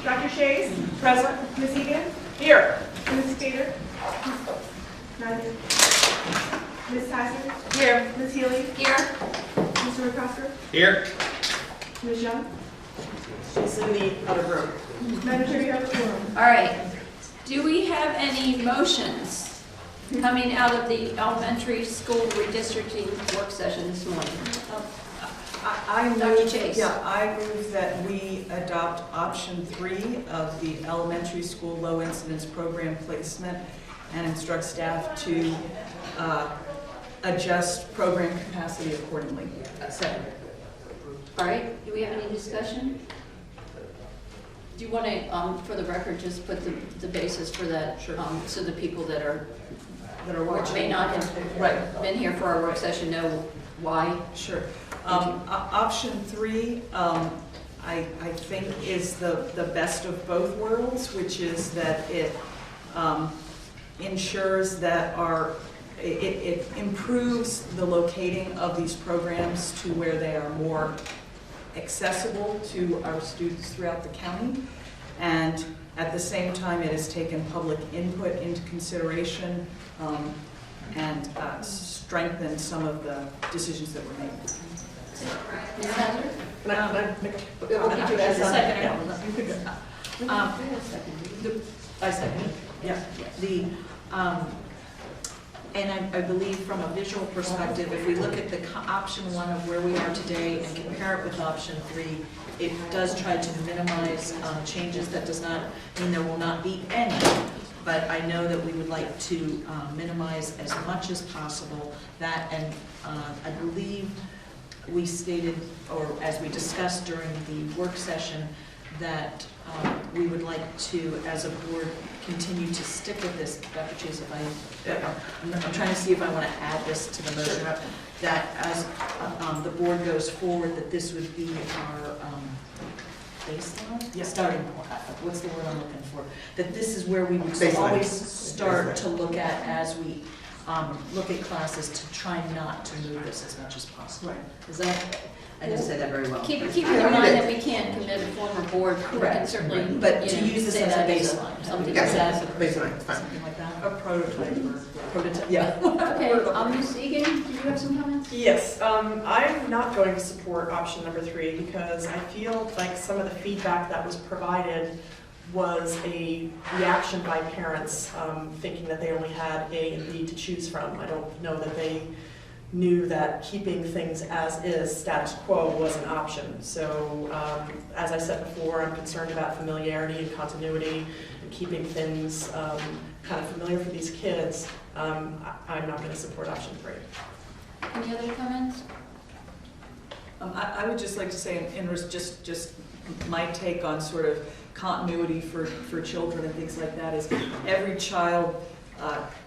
Dr. Shays? Present. Ms. Egan? Here. Ms. Peter? Not here. Ms. Tyson? Here. Ms. Healy? Here. Mr. McCosker? Here. Ms. Young? She's in the other room. Madam Chair, you have the floor. All right. Do we have any motions coming out of the elementary school redistricting work session this morning? I Dr. move, Chase. yeah, I move that we adopt option 3 of the elementary school low incidence program placement and instruct staff to adjust program capacity accordingly. Second. All right. Do we have any discussion? Do you want to, for the record, just put the basis for that? Sure. So the people that are watching may not have right. been here for our work session know why? Sure. Option 3, I think is the best of both worlds, which is that it ensures that it improves the locating of these programs to where they are more accessible to our students throughout the county, and at the same time it has taken public input into consideration and strengthened some of the decisions that were made. Ms. Hazard? Can I make a We'll comment? get you as a second. Yeah, you could go. I second. Yeah. The and I believe from a visual perspective, if we look at the option 1 of where we are today and compare it with option 3, it does try to minimize changes. That does not mean there will not be any, but I know that we would like to minimize as much as possible that, and I believe we stated, or as we discussed during the work session, that we would like to, as a board, continue to stick with this. Dr. Chase, I'm trying to see if I want to add this to the motion, sure. That as the board goes forward, that this would be our baseline? Yeah. Starting point. What's the word I'm looking for? That this is where we would always start to look at as we look at classes, to try not to move this as much as possible. Right. Is that? I didn't say that very well. Keep in mind that we can't commit a former board. Correct. We can certainly, but to use this as a baseline. Something like that. Baseline, fine. Something like that. A prototype or prototype. Yeah. Okay. Ms. Egan, do you have some comments? Yes, I'm not going to support option number 3 because I feel like some of the feedback that was provided was a reaction by parents thinking that they only had A and B to choose from. I don't know that they knew that keeping things as is, status quo, was an option. So as I said before, I'm concerned about familiarity and continuity and keeping things kind of familiar for these kids. I'm not going to support option 3. Any other comments? I would just like to say, in just my take on sort of continuity for children and things like that, is every child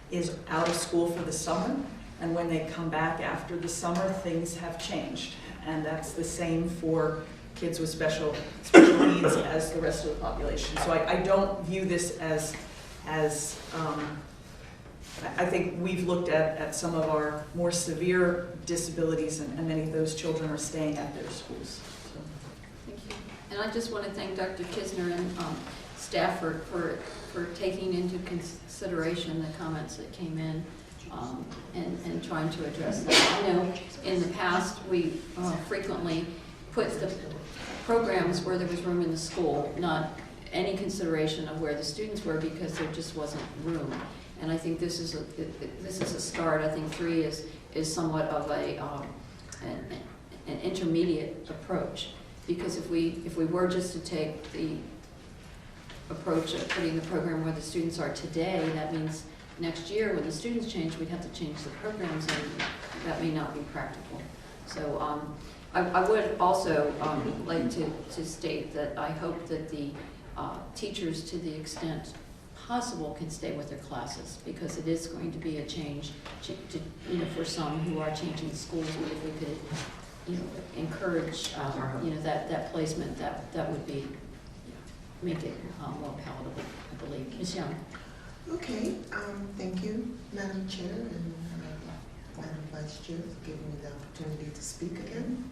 is out of school for the summer, and when they come back after the summer, things have changed, and that's the same for kids with special needs as the rest of the population. So I don't view this as I think we've looked at some of our more severe disabilities, and many of those children are staying at their schools. So. Thank you. And I just want to thank Dr. Kisner and staff for taking into consideration the comments that came in and trying to address that. I know in the past we frequently put the programs where there was room in the school, not any consideration of where the students were, because there just wasn't room. And I think this is a start. I think 3 is somewhat of an intermediate approach, because if we were just to take the approach of putting the program where the students are today, that means next year when the students change, we'd have to change the programs, and that may not be practical. So I would also like to state that I hope that the teachers, to the extent possible, can stay with their classes, because it is going to be a change for some who are changing schools. But if we could encourage that placement, that would be make it more palatable, I believe. Ms. Young. Okay, thank you, Madam Chair and Madam Vice Chair, for giving me the opportunity to speak again.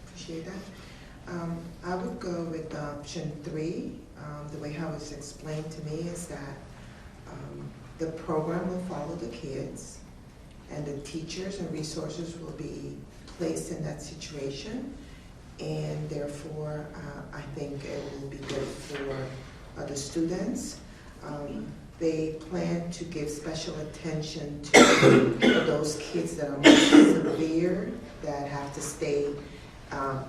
Appreciate that. I would go with option 3, the way how it's explained to me is that the program will follow the kids, and the teachers and resources will be placed in that situation, and therefore I think it will be good for the students. They plan to give special attention to those kids that are more severe, that have to stay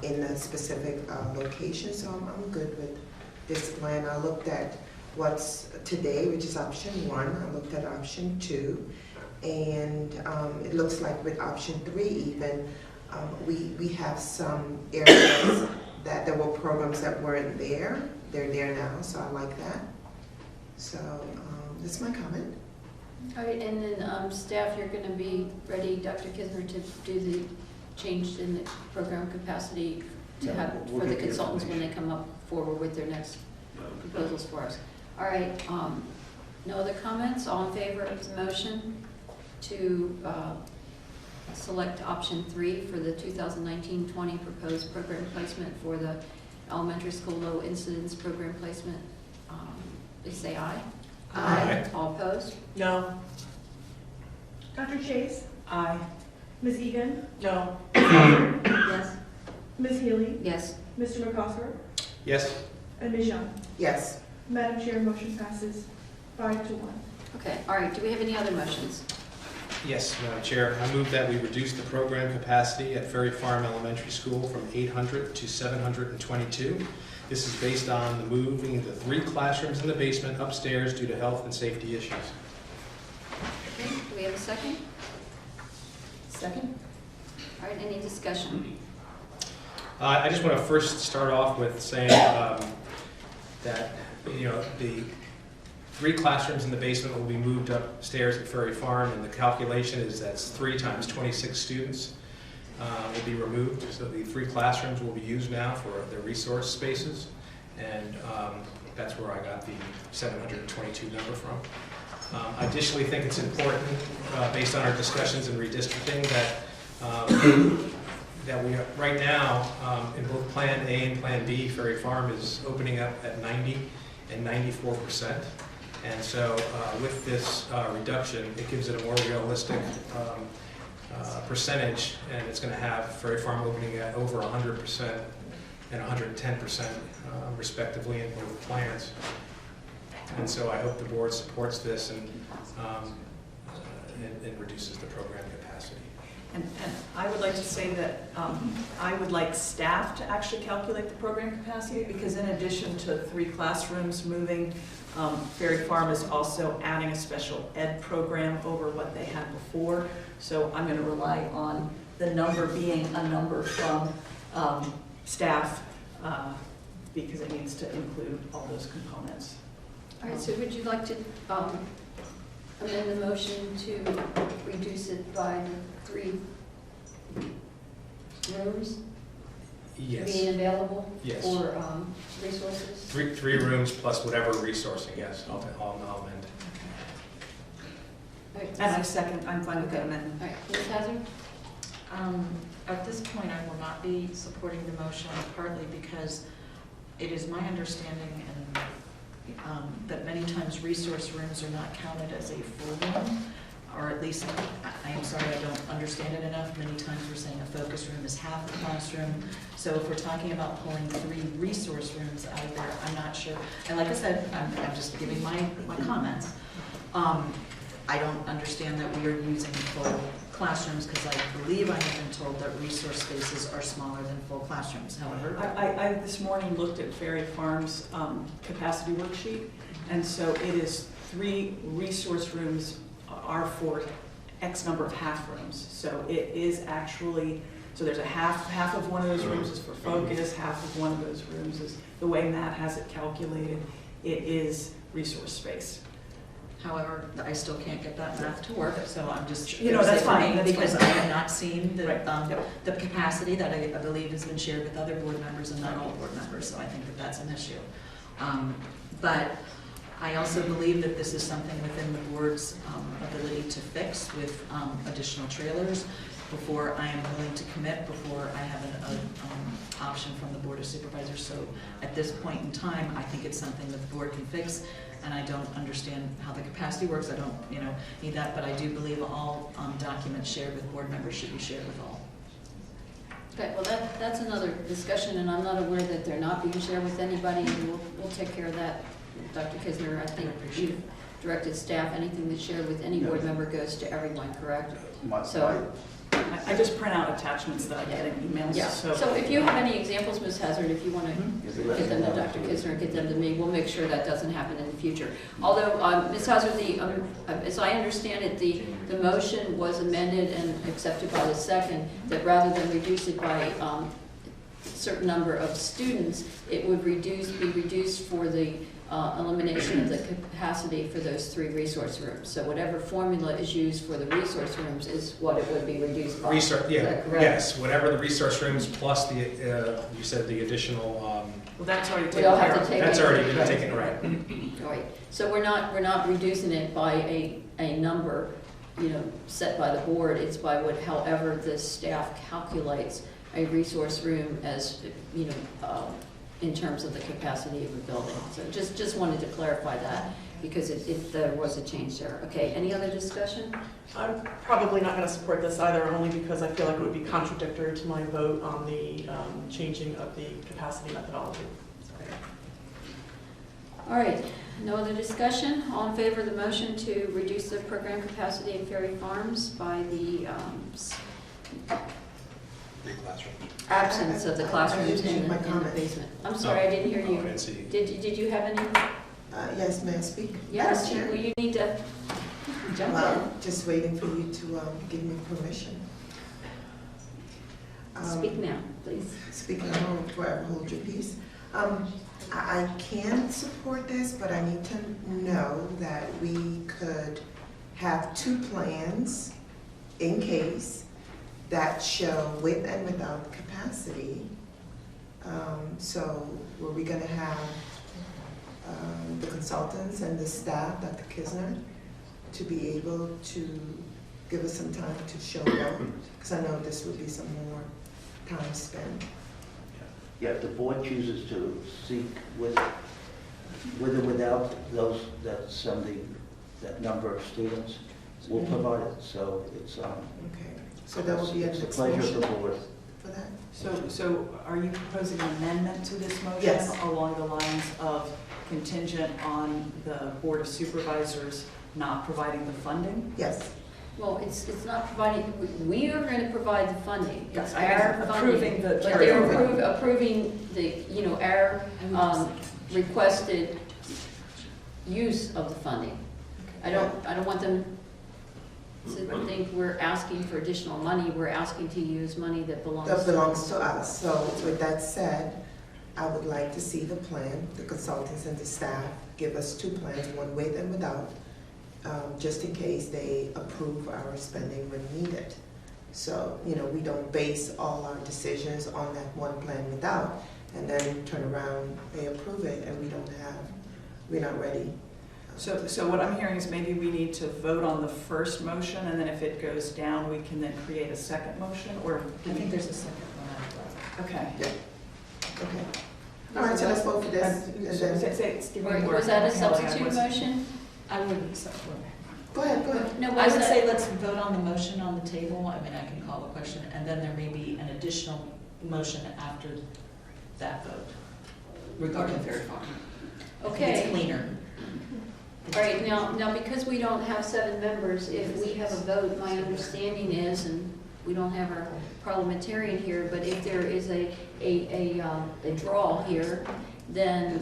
in a specific location. So I'm good with this plan. I looked at what's today, which is option 1. I looked at option 2. And it looks like with option 3 even, we have some areas that there were programs that weren't there. They're there now, so I like that. So that's my comment. All right, and then staff, you're going to be ready, Dr. Kisner, to do the change in the program capacity to have for the consultants when they come up forward with their next proposals for us. All right, no other comments? All in favor of the motion to select option 3 for the 2019-20 proposed program placement for the elementary school low incidence program placement? Please say aye. Aye. All opposed? No. Dr. Chase, Aye. Ms. Egan, No. Yes. Ms. Healy, Yes. Mr. McCosser, Yes. and Ms. Young. Yes. Madam Chair, motion passes 5-1. Okay, all right, do we have any other motions? Yes, Madam Chair. I move that we reduce the program capacity at Ferry Farm Elementary School from 800 to 722. This is based on the moving the 3 classrooms in the basement upstairs due to health and safety issues. Okay, do we have a second? Second? All right, any discussion? I just want to first start off with saying that, you know, the 3 classrooms in the basement will be moved upstairs at Ferry Farm, and the calculation is that's 3 times 26 students will be removed. So the 3 classrooms will be used now for their resource spaces, and that's where I got the 722 number from. I additionally think it's important, based on our discussions in redistricting, that we are, right now, in both Plan A and Plan B, Ferry Farm is opening up at 90 and 94%. And so with this reduction, it gives it a more realistic percentage, and it's going to have Ferry Farm opening at over 100% and 110% respectively in both plans. And so I hope the board supports this and reduces the program capacity. And I would like to say that I would like staff to actually calculate the program capacity, because in addition to 3 classrooms moving, Ferry Farm is also adding a special ed program over what they had before. So I'm going to rely on the number being a number from staff because it needs to include all those components. All right, so would you like to amend the motion to reduce it by the 3 rooms Yes. being available Yes. for resources? 3 rooms plus whatever resourcing, yes, I'll amend. All right, And I'm fine with that amendment. all right, Ms. Hazard? At this point, I will not be supporting the motion, partly because it is my understanding that many times resource rooms are not counted as a full room, or at least, I am sorry, I don't understand it enough. Many times we're saying a focus room is half a classroom. So if we're talking about pulling 3 resource rooms out of there, I'm not sure. And like I said, I'm just giving my comments. I don't understand that we are using full classrooms, because I believe I have been told that resource spaces are smaller than full classrooms. However, I this morning looked at Ferry Farm's capacity worksheet, and so it is 3 resource rooms are for X number of half rooms. So it is actually, so there's a half of one of those rooms is for focus, half of one of those rooms is, the way Matt has it calculated, it is resource space. however, I still can't get that math to work, so I'm just. That's fine, that's Because fine. I have not seen Right. the capacity that I believe has been shared with other board members and not all board members, so I think that that's an issue. But I also believe that this is something within the board's ability to fix with additional trailers. before I am willing to commit, before I have an option from the Board of Supervisors. So at this point in time, I think it's something that the board can fix, and I don't understand how the capacity works. I don't, need that, but I do believe all documents shared with board members should be shared with all. Okay, well, that's another discussion, and I'm not aware that they're not being shared with anybody, and we'll take care of that. Dr. Kisner, I think you've directed staff, anything that's shared with any board member goes to everyone, correct? So, I just print out attachments that I get in emails, yeah, so if you have any examples, Ms. Hazard, if you want to get them to Dr. Kisner, get them to me, we'll make sure that doesn't happen in the future. Although, Ms. Hazard, as I understand it, the motion was amended and accepted by the second, that rather than reduce it by a certain number of students, it would be reduced for the elimination of the capacity for those 3 resource rooms. So whatever formula is used for the resource rooms is what it would be reduced by. Yes, whatever the resource rooms plus the, you said the additional. well, that's already We taken all care have of. to take That's it. already been taken, right. Right. So we're not reducing it by a number, set by the board. It's by however the staff calculates a resource room as, in terms of the capacity of the building. So just wanted to clarify that, because there was a change there. Okay, any other discussion? I'm probably not going to support this either, only because I feel like it would be contradictory to my vote on the changing of the capacity methodology. All right, no other discussion? All in favor of the motion to reduce the program capacity at Ferry Farms by the absence of the classrooms in the basement? I'm sorry, I didn't hear Oh, I you. didn't see. Did you have any? Yes, may I speak? Yes, Madam Chair? well, you need to jump in. Well, just waiting for you to give me permission. Speak now, please. Speaking of forever hold your peace. I can support this, but I need to know that we could have 2 plans in case that show with and without capacity. So were we going to have the consultants and the staff, Dr. Kisner, to be able to give us some time to show both? Because I know this would be some more time spent. Yeah, if the board chooses to seek with or without that number of students, we'll provide it. So it's Okay, so that will be it's an a pleasure of the motion board. for that? So are you proposing an amendment to this motion? Yes. Along the lines of contingent on the Board of Supervisors not providing the funding? Yes. Well, it's not providing, we are going to provide the funding. It's I mean, our approving funding. the But they're carryover. approving the, our requested use of the funding. I don't want them to think we're asking for additional money. We're asking to use money that belongs to us. That belongs to us. So with that said, I would like to see the plan, the consultants and the staff give us 2 plans, one with and without, just in case they approve our spending when needed. So, we don't base all our decisions on that one plan without, and then turn around, they approve it, and we're not ready. So what I'm hearing is maybe we need to vote on the first motion, and then if it goes down, we can then create a second motion, or? I think there's a second one after that. Okay. Okay. All right, so let's vote for this. And then, Give me Or more was that a detail, I substitute was- motion? I wouldn't support. go ahead. No, I was would that? say let's vote on the motion on the table. I mean, I can call a question, and then there may be an additional motion after that vote regarding Ferry Farm. Okay. It's cleaner. All right, now because we don't have 7 members, if we have a vote, my understanding is, and we don't have our parliamentarian here, but if there is a draw here, then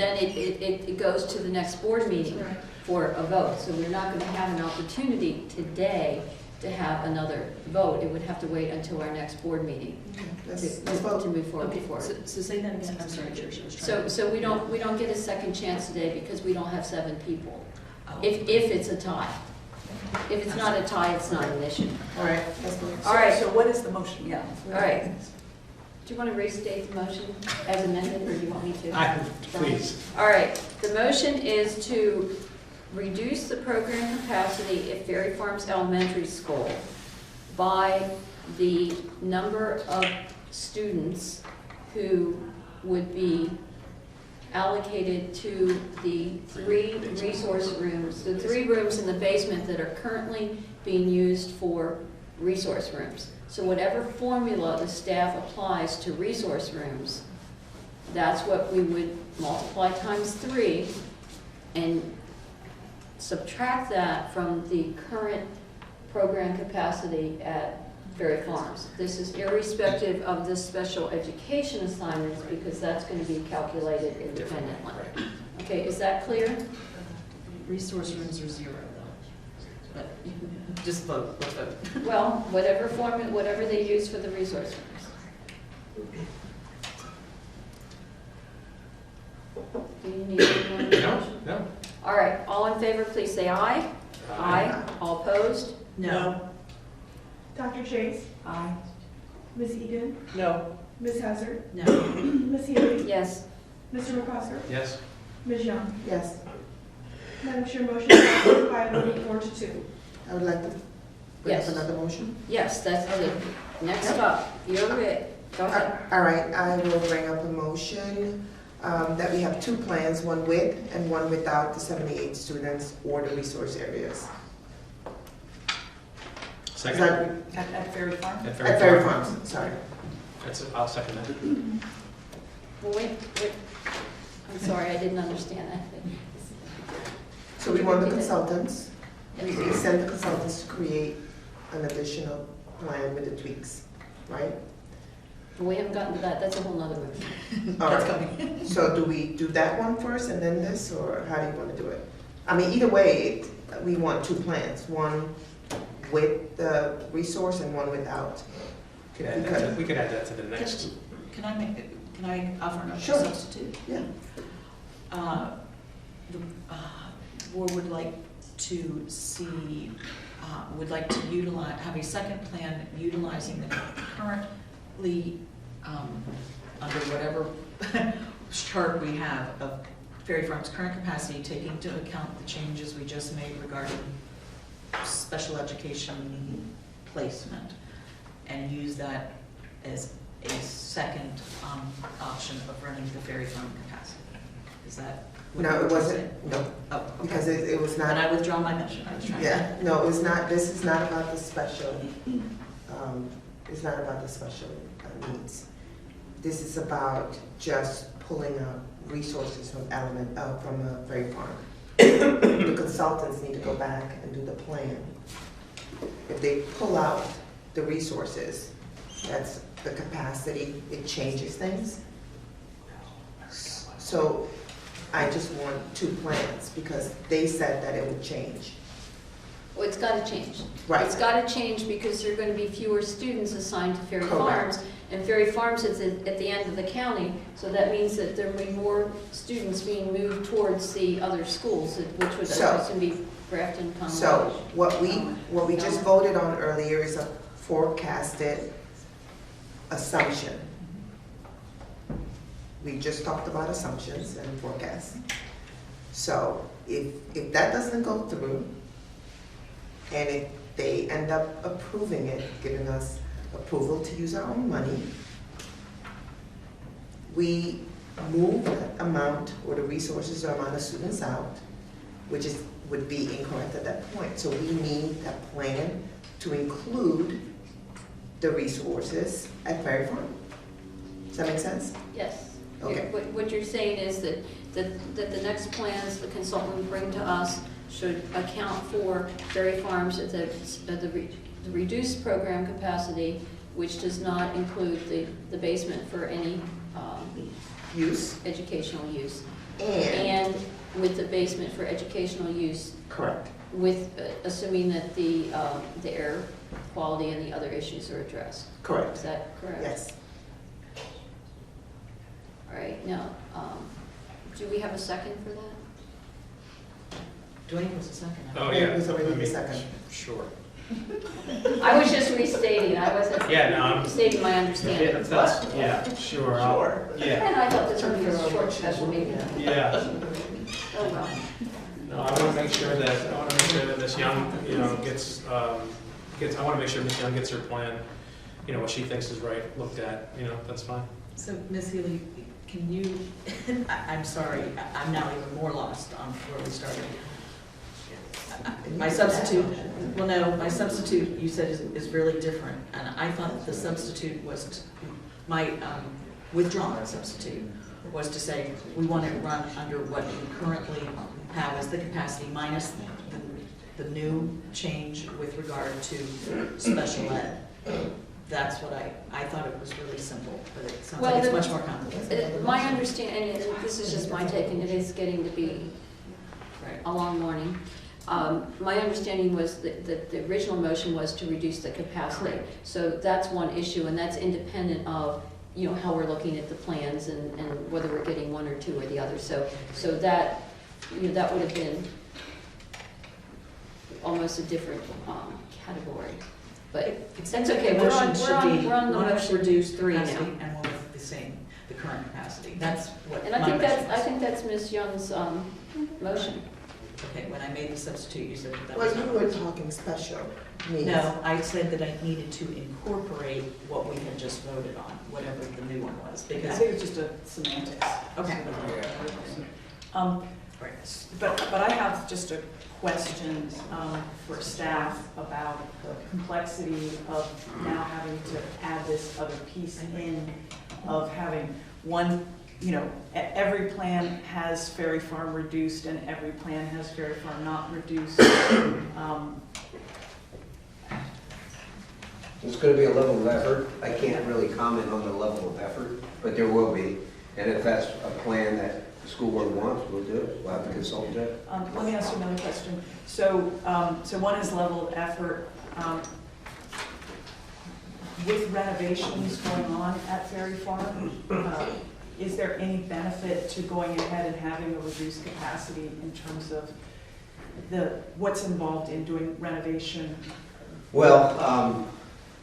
it goes to the next board meeting for a vote. So we're not going to have an opportunity today to have another vote. It would have to wait until our next board meeting Let's to vote. move forward. Okay, before. so say that again. I'm sorry, Tricia, I was trying So we don't get a second chance today because we don't have 7 people. to. If it's a tie. If it's not a tie, it's not an issue. All right, let's vote. All right. So what is the motion? Yeah. All right. Do you want to restate the motion as amended, or do you want me to? Please. All right. The motion is to reduce the program capacity at Ferry Farms Elementary School by the number of students who would be allocated to the 3 resource rooms, the 3 rooms in the basement that are currently being used for resource rooms. So whatever formula the staff applies to resource rooms, that's what we would multiply times 3 and subtract that from the current program capacity at Ferry Farms. This is irrespective of the special education assignments because that's going to be calculated independently. Okay, is that clear? Resource rooms are 0 though. But just vote, let's vote. Well, whatever formula, whatever they use for the resource rooms. Do you need anyone? No, no. All right, all in favor, please say aye. Aye. All opposed? No. Dr. Chase, Aye. Ms. Egan, No. Ms. Hazard, No. Ms. Healy, Yes. Mr. McCosker, Yes? Ms. Young. Yes, Madam Chair, motion passes by a vote of 4 to 2. I would like to bring up Yes. another motion. Yes, that's it. Next up, you're it. Go ahead. All right, I will bring up a motion that we have 2 plans, one with and one without the 78 students or the resource areas. Is Second? that At Ferry Farm? At at Ferry Farms? Sorry. I'll second that. Well, wait. I'm sorry, I didn't understand that. So we want the consultants, and we send the consultants to create an additional plan with the tweaks, right? But we haven't gotten to that. That's a whole nother motion. All That's right. coming. So do we do that one first and then this, or how do you want to do it? I mean, either way, we want 2 plans, one with the resource and one without. We could add that to the next. Can I offer another Sure. substitute? Yeah. The board would like to see, would like to utilize, have a second plan utilizing the currently, under whatever chart we have of Ferry Farm's current capacity, taking into account the changes we just made regarding special education placement, and use that as a second option of running the Ferry Farm capacity. Is that? what No, you it were wasn't, saying? no, Oh, okay. because it was Then I not, withdraw my motion. I was trying to. yeah, no, it was not, this is not about the special, it's not about the special needs. This is about just pulling out resources from from Ferry Farm. The consultants need to go back and do the plan. If they pull out the resources, that's the capacity, it changes things. So I just want 2 plans because they said that it would change. Well, it's got to change. Right. It's got to change because there are going to be fewer students assigned to Ferry Correct. Farms. And Ferry Farms is at the end of the county, so that means that there will be more students being moved towards the other schools, which would So- otherwise be Grafton, Conway. So what we just voted on earlier is a forecasted assumption. We just talked about assumptions and forecasts. So if that doesn't go through, and if they end up approving it, giving us approval to use our own money, we move that amount or the resources or amount of students out, which would be incorrect at that point. So we need that plan to include the resources at Ferry Farm. Does that make sense? Yes. Okay. What you're saying is that the next plans the consultant would bring to us should account for Ferry Farms at the reduced program capacity, which does not include the basement for any Use. educational use. And, And with the basement for educational use, correct. with, assuming that the air quality and the other issues are addressed. Is Correct. that correct? Yes. All right, now, do we have a second for that? Dwayne was a second. Oh, It yeah. was already I the mean, second. Sure. I was just restating, I wasn't Yeah, no, I'm. stating my Yeah, understanding. yeah, sure. Yeah, And I thought this would be a short special meeting. yeah. Oh, well. No, I want to make sure that this young, gets I want to make sure Ms. Young gets her plan, you know, what she thinks is right, looked at, you know, that's fine. So, Ms. Healy, can you, I'm sorry, I'm now even more lost on where we started. My substitute, well, no, my substitute, you said, is really different. And I thought that the substitute was, my withdrawn substitute was to say, we want to run under what we currently have as the capacity minus the new change with regard to special ed. That's what I thought it was really simple, but it sounds like it's much more complicated. My understanding, and this is just my take, and it is getting to be a long morning. My understanding was that the original motion was to reduce the capacity. So that's one issue, and that's independent of, you know, how we're looking at the plans and whether we're getting one or two or the other. So that, you know, that would have been almost a different category. But that's okay. The motion should be we're on the one of motion reduced 3 now. capacity and one with the same, the current capacity. That's what And my I think motion was. that's Ms. Young's motion. Okay, when I made the substitute, you said that Well, was you not. were talking special needs. No, I said that I needed to incorporate what we had just voted on, whatever the new one was, I because, think it's just a semantics. okay. Right. But I have just a question for staff about the complexity of now having to add this other piece in, of having one, you know, every plan has Ferry Farm reduced and every plan has Ferry Farm not reduced. There's going to be a level of effort. I can't really comment on the level of effort, but there will be. And if that's a plan that the school board wants, we'll do it. We'll have to consult it. Let me ask you another question. So, so one is level of effort. With renovations going on at Ferry Farm, is there any benefit to going ahead and having a reduced capacity in terms of what's involved in doing renovation? Well,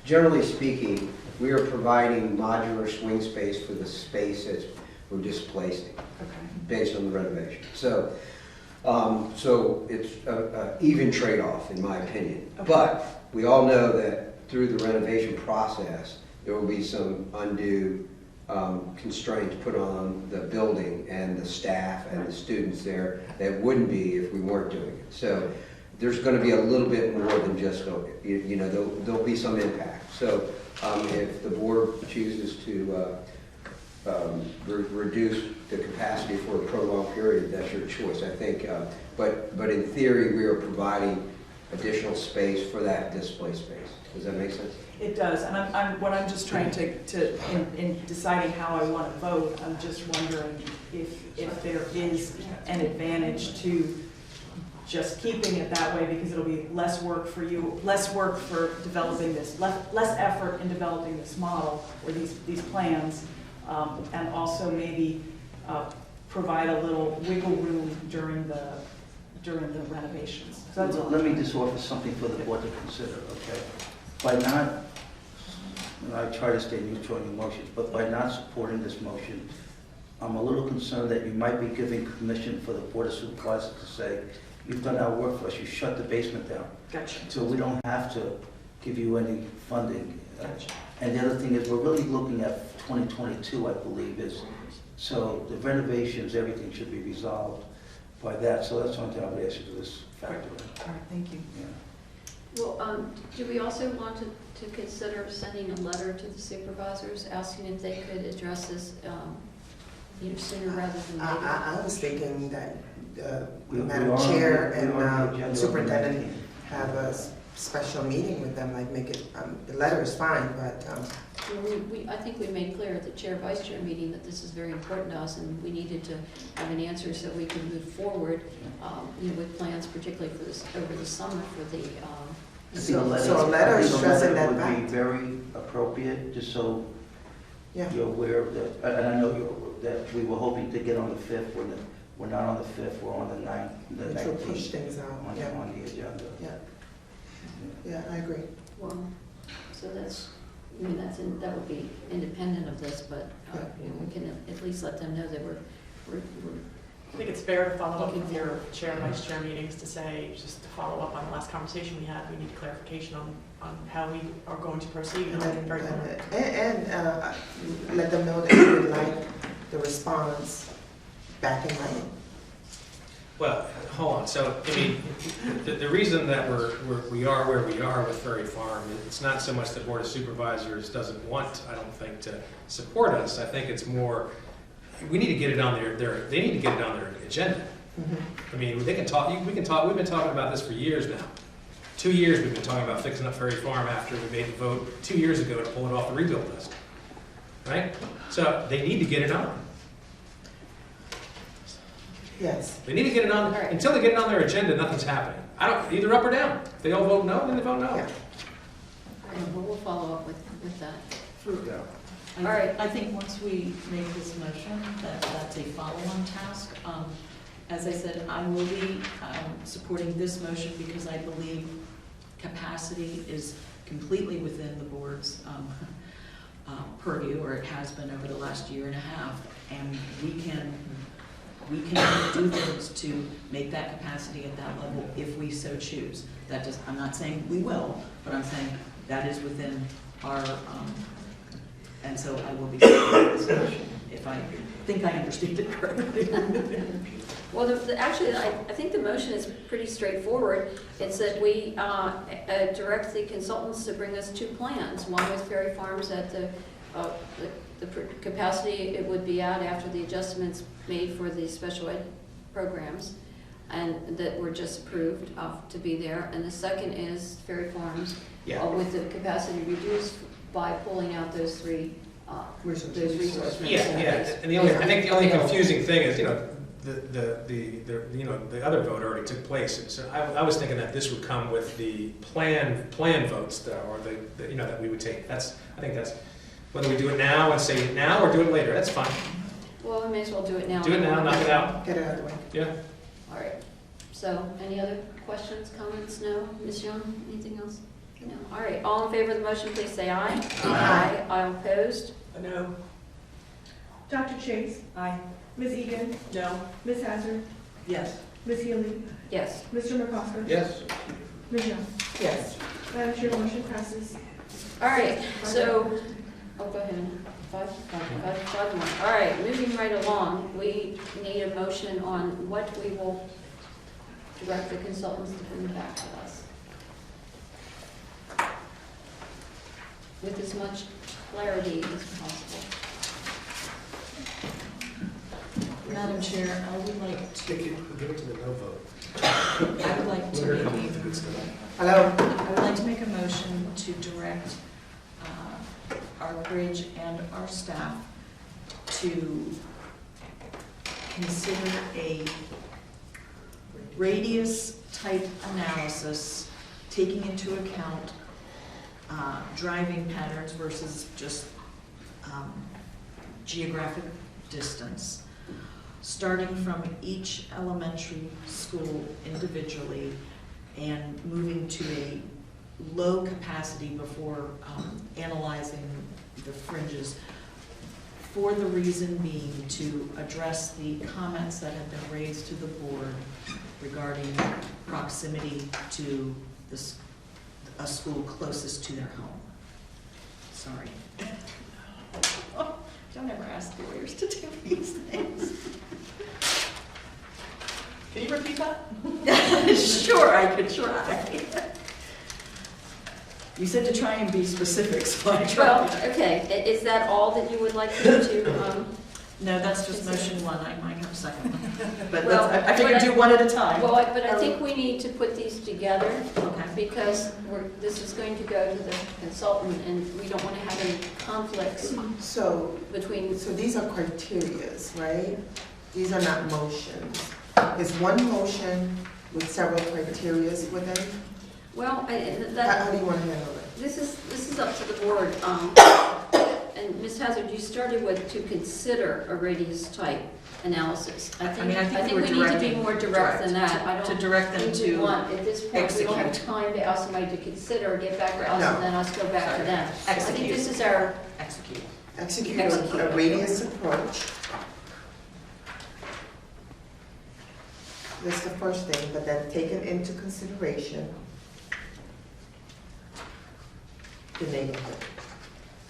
generally speaking, we are providing modular swing space for the space that we're displacing based on the renovation. So, so it's an even trade-off, in my opinion. Okay. But we all know that through the renovation process, there will be some undue constraints put on the building and the staff and the students there that wouldn't be if we weren't doing it. So there's going to be a little bit more than just, you know, there'll be some impact. So if the board chooses to reduce the capacity for a prolonged period, that's your choice, I think. But in theory, we are providing additional space for that display space. Does that make sense? It does, and what I'm just trying to in deciding how I want to vote, I'm just wondering if there is an advantage to just keeping it that way, because it'll be less work for you, less work for developing this, less effort in developing this model or these plans, and also maybe provide a little wiggle room during the renovations. So that's all. Let me just offer something for the board to consider, okay? By not, and I try to stay neutral in emotions, but by not supporting this motion, I'm a little concerned that you might be giving permission for the board of supervisors to say, you've done our work for us, you shut the basement down. Gotcha. So we don't have to give you any funding. Gotcha. And the other thing is, we're really looking at 2022, I believe, so the renovations, everything should be resolved by that. So that's one thing I would ask you to just factor in. All right, thank you. Yeah. Well, do we also want to consider sending a letter to the supervisors asking if they could address this, you know, sooner rather than later? I was thinking that We Madam are- Chair we are on the agenda and of Superintendent 19. have a special meeting with them, like make it, the letter is fine, but, I think we made clear at the chair-vice chair meeting that this is very important to us, and we needed to have an answer so we could move forward, you know, with plans, particularly for this, over the summer for the, I think a So a letter I think a stressing letter that would be fact. very appropriate, just so yeah. you're aware of that. And I know that we were hoping to get on the 5th, we're not on the 5th, we're on the 9th, the Which will push 19th things out, on yeah, the agenda. yeah, I agree. well, so that's, I mean, that would be independent of this, but, you know, we can at least let them know that we're I think it's fair to follow up with your chair and vice chair meetings to say, just to follow up on the last conversation we had, we need clarification on how we are going to proceed. And Very let them know that you would like the response back in writing. Well, hold on, so, I mean, the reason that we are where we are with Ferry Farm, it's not so much the Board of Supervisors doesn't want, I don't think, to support us. I think it's more, we need to get it on they need to get it on their agenda. I mean, they can talk, we can talk, we've been talking about this for years now. 2 years we've been talking about fixing up Ferry Farm after we made the vote 2 years ago to pull it off the rebuild list. Right? So they need to get it on. Yes. They need to get it on, until they get it on their agenda, nothing's happening. Either up or down. If they all vote no, then they vote no. Yeah. All right, well, we'll follow up with that. I- All right. I think once we make this motion, that's a follow-on task. As I said, I will be supporting this motion because I believe capacity is completely within the board's purview, or it has been over the last year and a half, and we can do things to make that capacity at that level if we so choose. I'm not saying we will, but I'm saying that is within our, and so I will be supporting this motion if I think I understand it correctly. Well, actually, I think the motion is pretty straightforward. It's that we direct the consultants to bring us 2 plans. One with Ferry Farms at the capacity it would be at after the adjustments made for the special ed programs, and that were just approved to be there. And the second is Ferry Farms with the capacity reduced by pulling out those 3 resources. Yeah, and I think the only confusing thing is, the other vote already took place. So I was thinking that this would come with the plan votes, or that we would take. I think that's whether we do it now and say it now or do it later. That's fine. Well, we may as well do it now. Do it now, knock it out. Get it out of the way. Yeah. All right. So, any other questions, comments? No? Ms. Young, anything else? No. All right. All in favor of the motion, please say aye. Aye. All opposed? No. Dr. Chase, Aye. Ms. Egan, No. Ms. Hazard, Yes. Ms. Healy, Yes. Mr. McCosker. Yes. Ms. Young. Yes. Madam Chair, motion passes. All right. So, go ahead. Five more. All right. Moving right along, we need a motion on what we will direct the consultants to bring back to us with as much clarity as possible. Madam Chair, I would like to, Give it to the no vote. I would like to Hello? I would like to make a motion to direct our bridge and our staff to consider a radius type analysis taking into account driving patterns versus just geographic distance, starting from each elementary school individually and moving to a low capacity before analyzing the fringes, for the reason being to address the comments that have been raised to the board regarding proximity to a school closest to their home. Sorry. Don't ever ask lawyers to do these things. Can you repeat that? Sure, I could try. You said to try and be specific, so I Well, tried. okay. Is that all that you would like to? No, that's just motion 1. I might have a second one. But Well, I figured do one at a time. Well, but I think we need to put these together Okay. because this is going to go to the consultant and we don't want to have any conflicts So between. these are criterias, right? These are not motions. Is one motion with several criterias within? Well, How do you want to handle it? this is up to the board. And Ms. Hazard, you started with to consider a radius type analysis. I think we're we need to be directing- more direct than that. I To don't direct them think we to want, at this point, we don't have execute. time to ask somebody to consider, get back to us, No. and then us go back to Sorry. them. I think Execute. this is our, Execute. Execute Execute. a radius approach that's the first thing, but then taking into consideration the neighborhood.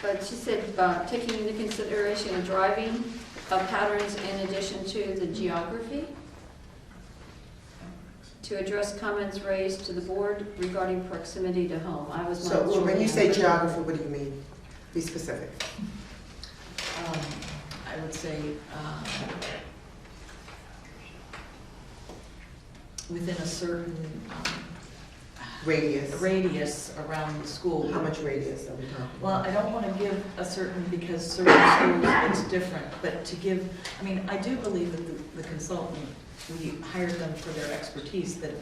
But she said, taking into consideration the driving patterns in addition to the geography, to address comments raised to the board regarding proximity to home. I was So not sure. when you say geography, what do you mean? Be specific. I would say, within a certain Radius. around the school. How much radius are we talking? Well, I don't want to give a certain, because certain schools, it's different, but to give, I mean, I do believe that the consultant, we hired them for their expertise, that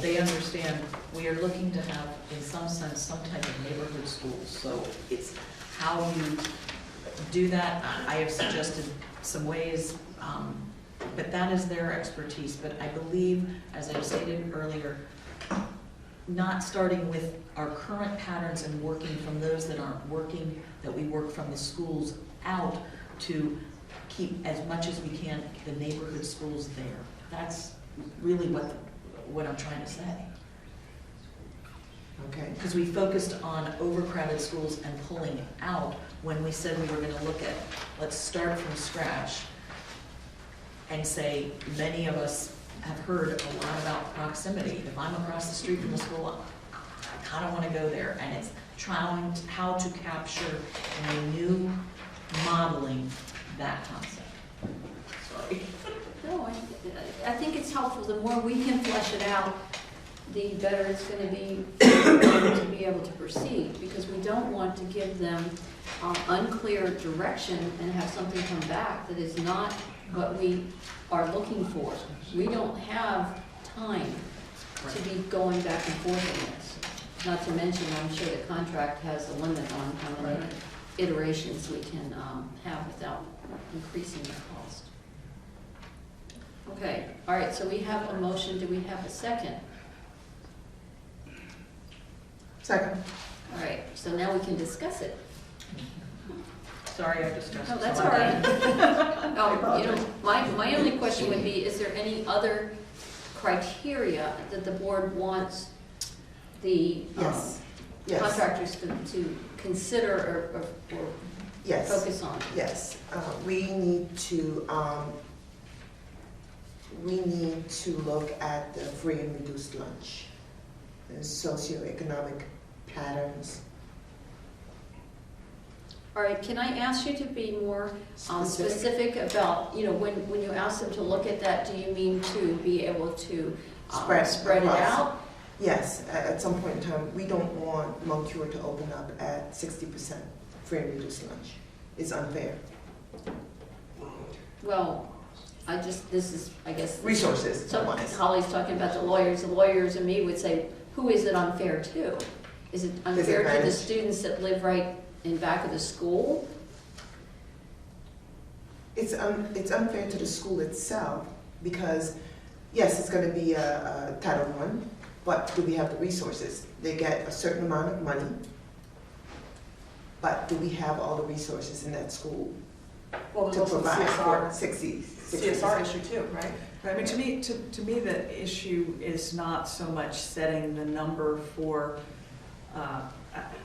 they understand we are looking to have, in some sense, some type of neighborhood schools. So it's how you do that. I have suggested some ways, but that is their expertise. But I believe, as I stated earlier, not starting with our current patterns and working from those that aren't working, that we work from the schools out to keep as much as we can the neighborhood schools there. That's really what I'm trying to say. Okay. Because we focused on overcrowded schools and pulling out when we said we were going to look at, let's start from scratch and say, many of us have heard a lot about proximity. If I'm across the street from the school, I kind of want to go there. And it's trying how to capture in a new modeling that concept. Sorry. No, I think it's helpful. The more we can flesh it out, the better it's going to be for them to be able to proceed, because we don't want to give them unclear direction and have something come back that is not what we are looking for. We don't have time to be going back and forth on this. Not to mention, I'm sure the contract has a limit on how many iterations we can have without increasing the cost. Okay, all right, so we have a motion. Do we have a second? Second. All right, so now we can discuss it. Sorry, I discussed. No, that's some all of that. right. No, you know, my only question would be, is there any other criteria that the board wants the Yes. Yes. contractors to consider or Yes. focus on? Yes. We need to look at the free and reduced lunch, the socioeconomic patterns. All right, can I ask you to be more specific about, you know, when you ask them to look at that, do you mean to be able to spread it across. out? Yes, at some point in time, we don't want Moncure to open up at 60% free and reduced lunch. It's unfair. Well, this is, I guess. Resources. So Holly's talking about the lawyers and me would say, who is it unfair to? Is it unfair to the students that live right in back of the school? It's unfair to the school itself because, yes, it's going to be a Title I, but do we have the resources? They get a certain amount of money, but do we have all the resources in that school Well, to there's also provide for CSR 60%? CSR issue too, right? I mean, to me, the issue is not so much setting the number for,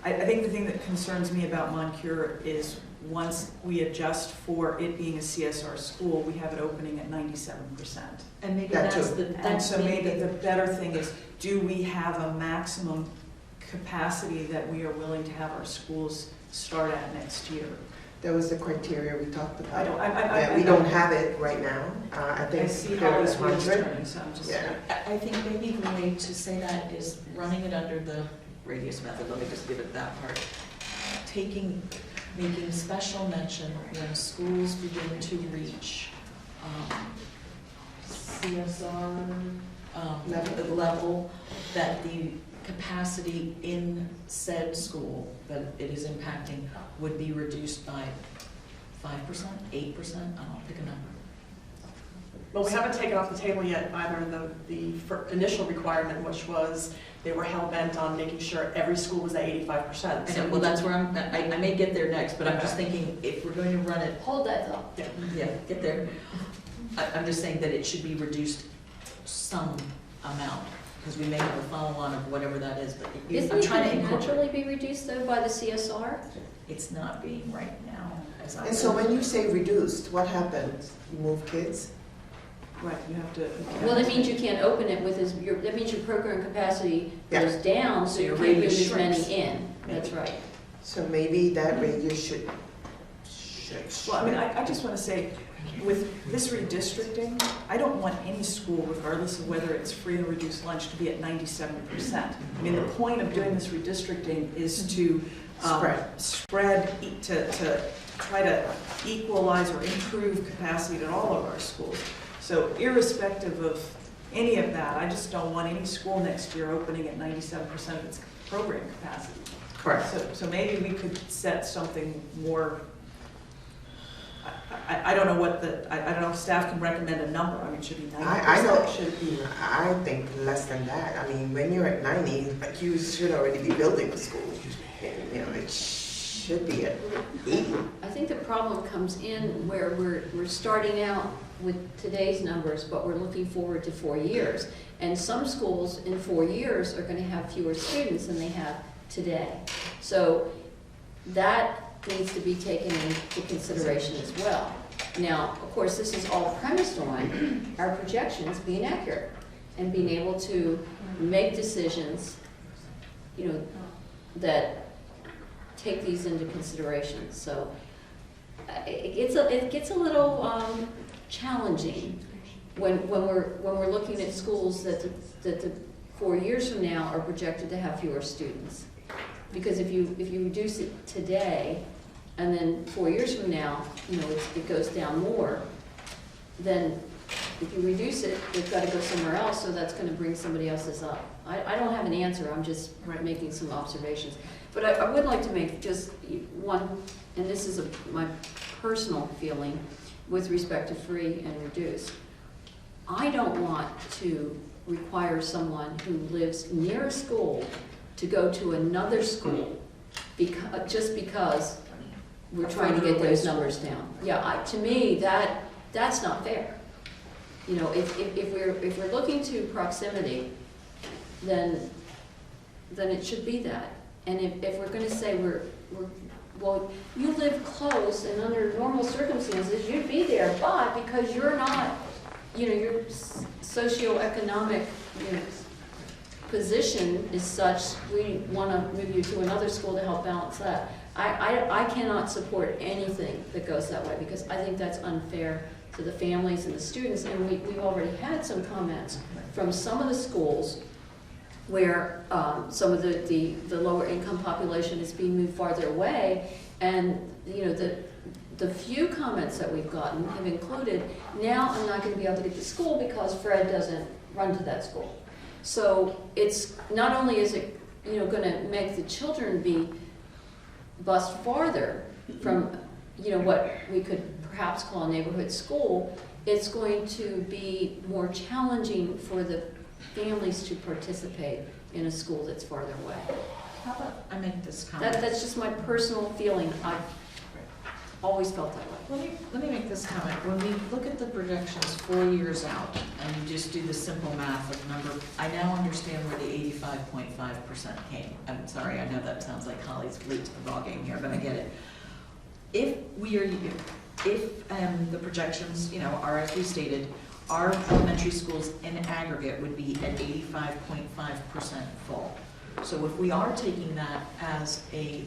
I think the thing that concerns me about Moncure is once we adjust for it being a CSR school, we have it opening at 97%. And maybe That that's too. the, And that's so maybe maybe the better thing is, do we have a maximum capacity that we are willing to have our schools start at next year? That was the criteria we talked about. I We don't have it right now. I I think see they're how at these wheels 100. turning, so I'm just. Yeah. I think maybe the way to say that is running it under the radius method, let me just give it that part. Making special mention when schools begin to reach CSR level, that the capacity in said school that it is impacting would be reduced by 5%, 8%, I don't pick a number. Well, we haven't taken off the table yet either the initial requirement, which was they were hell-bent on making sure every school was at 85%. I know, well, that's where I may get there next, but I'm just thinking, if we're going to run it, Hold that thought. yeah, get there. I'm just saying that it should be reduced some amount, because we may have a follow-on of whatever that is, but Isn't I'm it trying to going to incorporate. naturally be reduced though by the CSR? It's not being right now, as I. And so when you say reduced, what happens? You move kids? Right, you have to. Well, that means you can't open it with that means your program capacity goes down, so So you your can't move radius as many shrinks. in. That's right. So maybe that radius should Well, I mean, I just want to say, with this redistricting, I don't want any school, regardless of whether it's free or reduced lunch, to be at 97%. I mean, the point of doing this redistricting is to to try to equalize or improve capacity at all of our schools. So irrespective of any of that, I just don't want any school next year opening at 97% of its program capacity. Correct. So maybe we could set something more, I don't know I don't know if staff can recommend a number. I mean, it should be 90%. I don't, should be, I think less than that. I mean, when you're at 90, like you should already be building a school. And, you know, it should be at 80. I think the problem comes in where we're starting out with today's numbers, but we're looking forward to 4 years. And some schools in 4 years are going to have fewer students than they have today. So that needs to be taken into consideration as well. Now, of course, this is all premised on our projections being accurate and being able to make decisions, you know, that take these into consideration. So it gets a little challenging when we're looking at schools that 4 years from now are projected to have fewer students. Because if you reduce it today, and then 4 years from now, you know, it goes down more, then if you reduce it, they've got to go somewhere else, so that's going to bring somebody else's up. I don't have an answer, I'm just making some observations. But I would like to make just one, and this is my personal feeling with respect to free and reduced. I don't want to require someone who lives near a school to go to another school just because we're trying to get those numbers down. Yeah, to me, that's not fair. You know, if we're looking to proximity, then it should be that. And if we're going to say well, you live close and under normal circumstances, you'd be there, but because you're not, you know, your socioeconomic, you know, position is such, we want to move you to another school to help balance that. I cannot support anything that goes that way because I think that's unfair to the families and the students. And we've already had some comments from some of the schools where some of the lower income population is being moved farther away. And you know, the few comments that we've gotten have included, now I'm not going to be able to get to school because Fred doesn't run to that school. So it's not only is it, you know, going to make the children be bused farther from, you know, what we could perhaps call a neighborhood school, it's going to be more challenging for the families to participate in a school that's farther away. How about I make this comment? That's just my personal feeling. I've always felt that way. Let me make this comment. When we look at the projections 4 years out, and you just do the simple math of number, I now understand where the 85.5% came. I'm sorry, I know that sounds like Holly's late to the ballgame here, but I get it. If the projections, you know, are as we stated, our elementary schools in aggregate would be at 85.5% full. So if we are taking that as a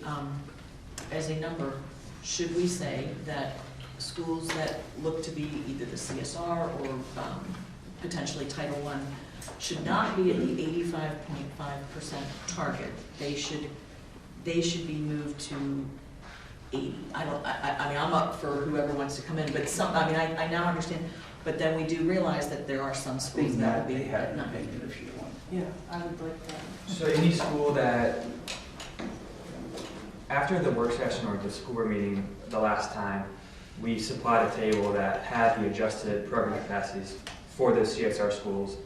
number, should we say that schools that look to be either the CSR or potentially Title I should not be at the 85.5% target? They should be moved to 80. I mean, I'm up for whoever wants to come in, but I now understand. But then we do realize that there are some schools that will be They have at an 9. opinion if you want. Yeah, I would like that. So any school that, after the work session or the school board meeting the last time, we supplied a table that had the adjusted program capacities for those CSR schools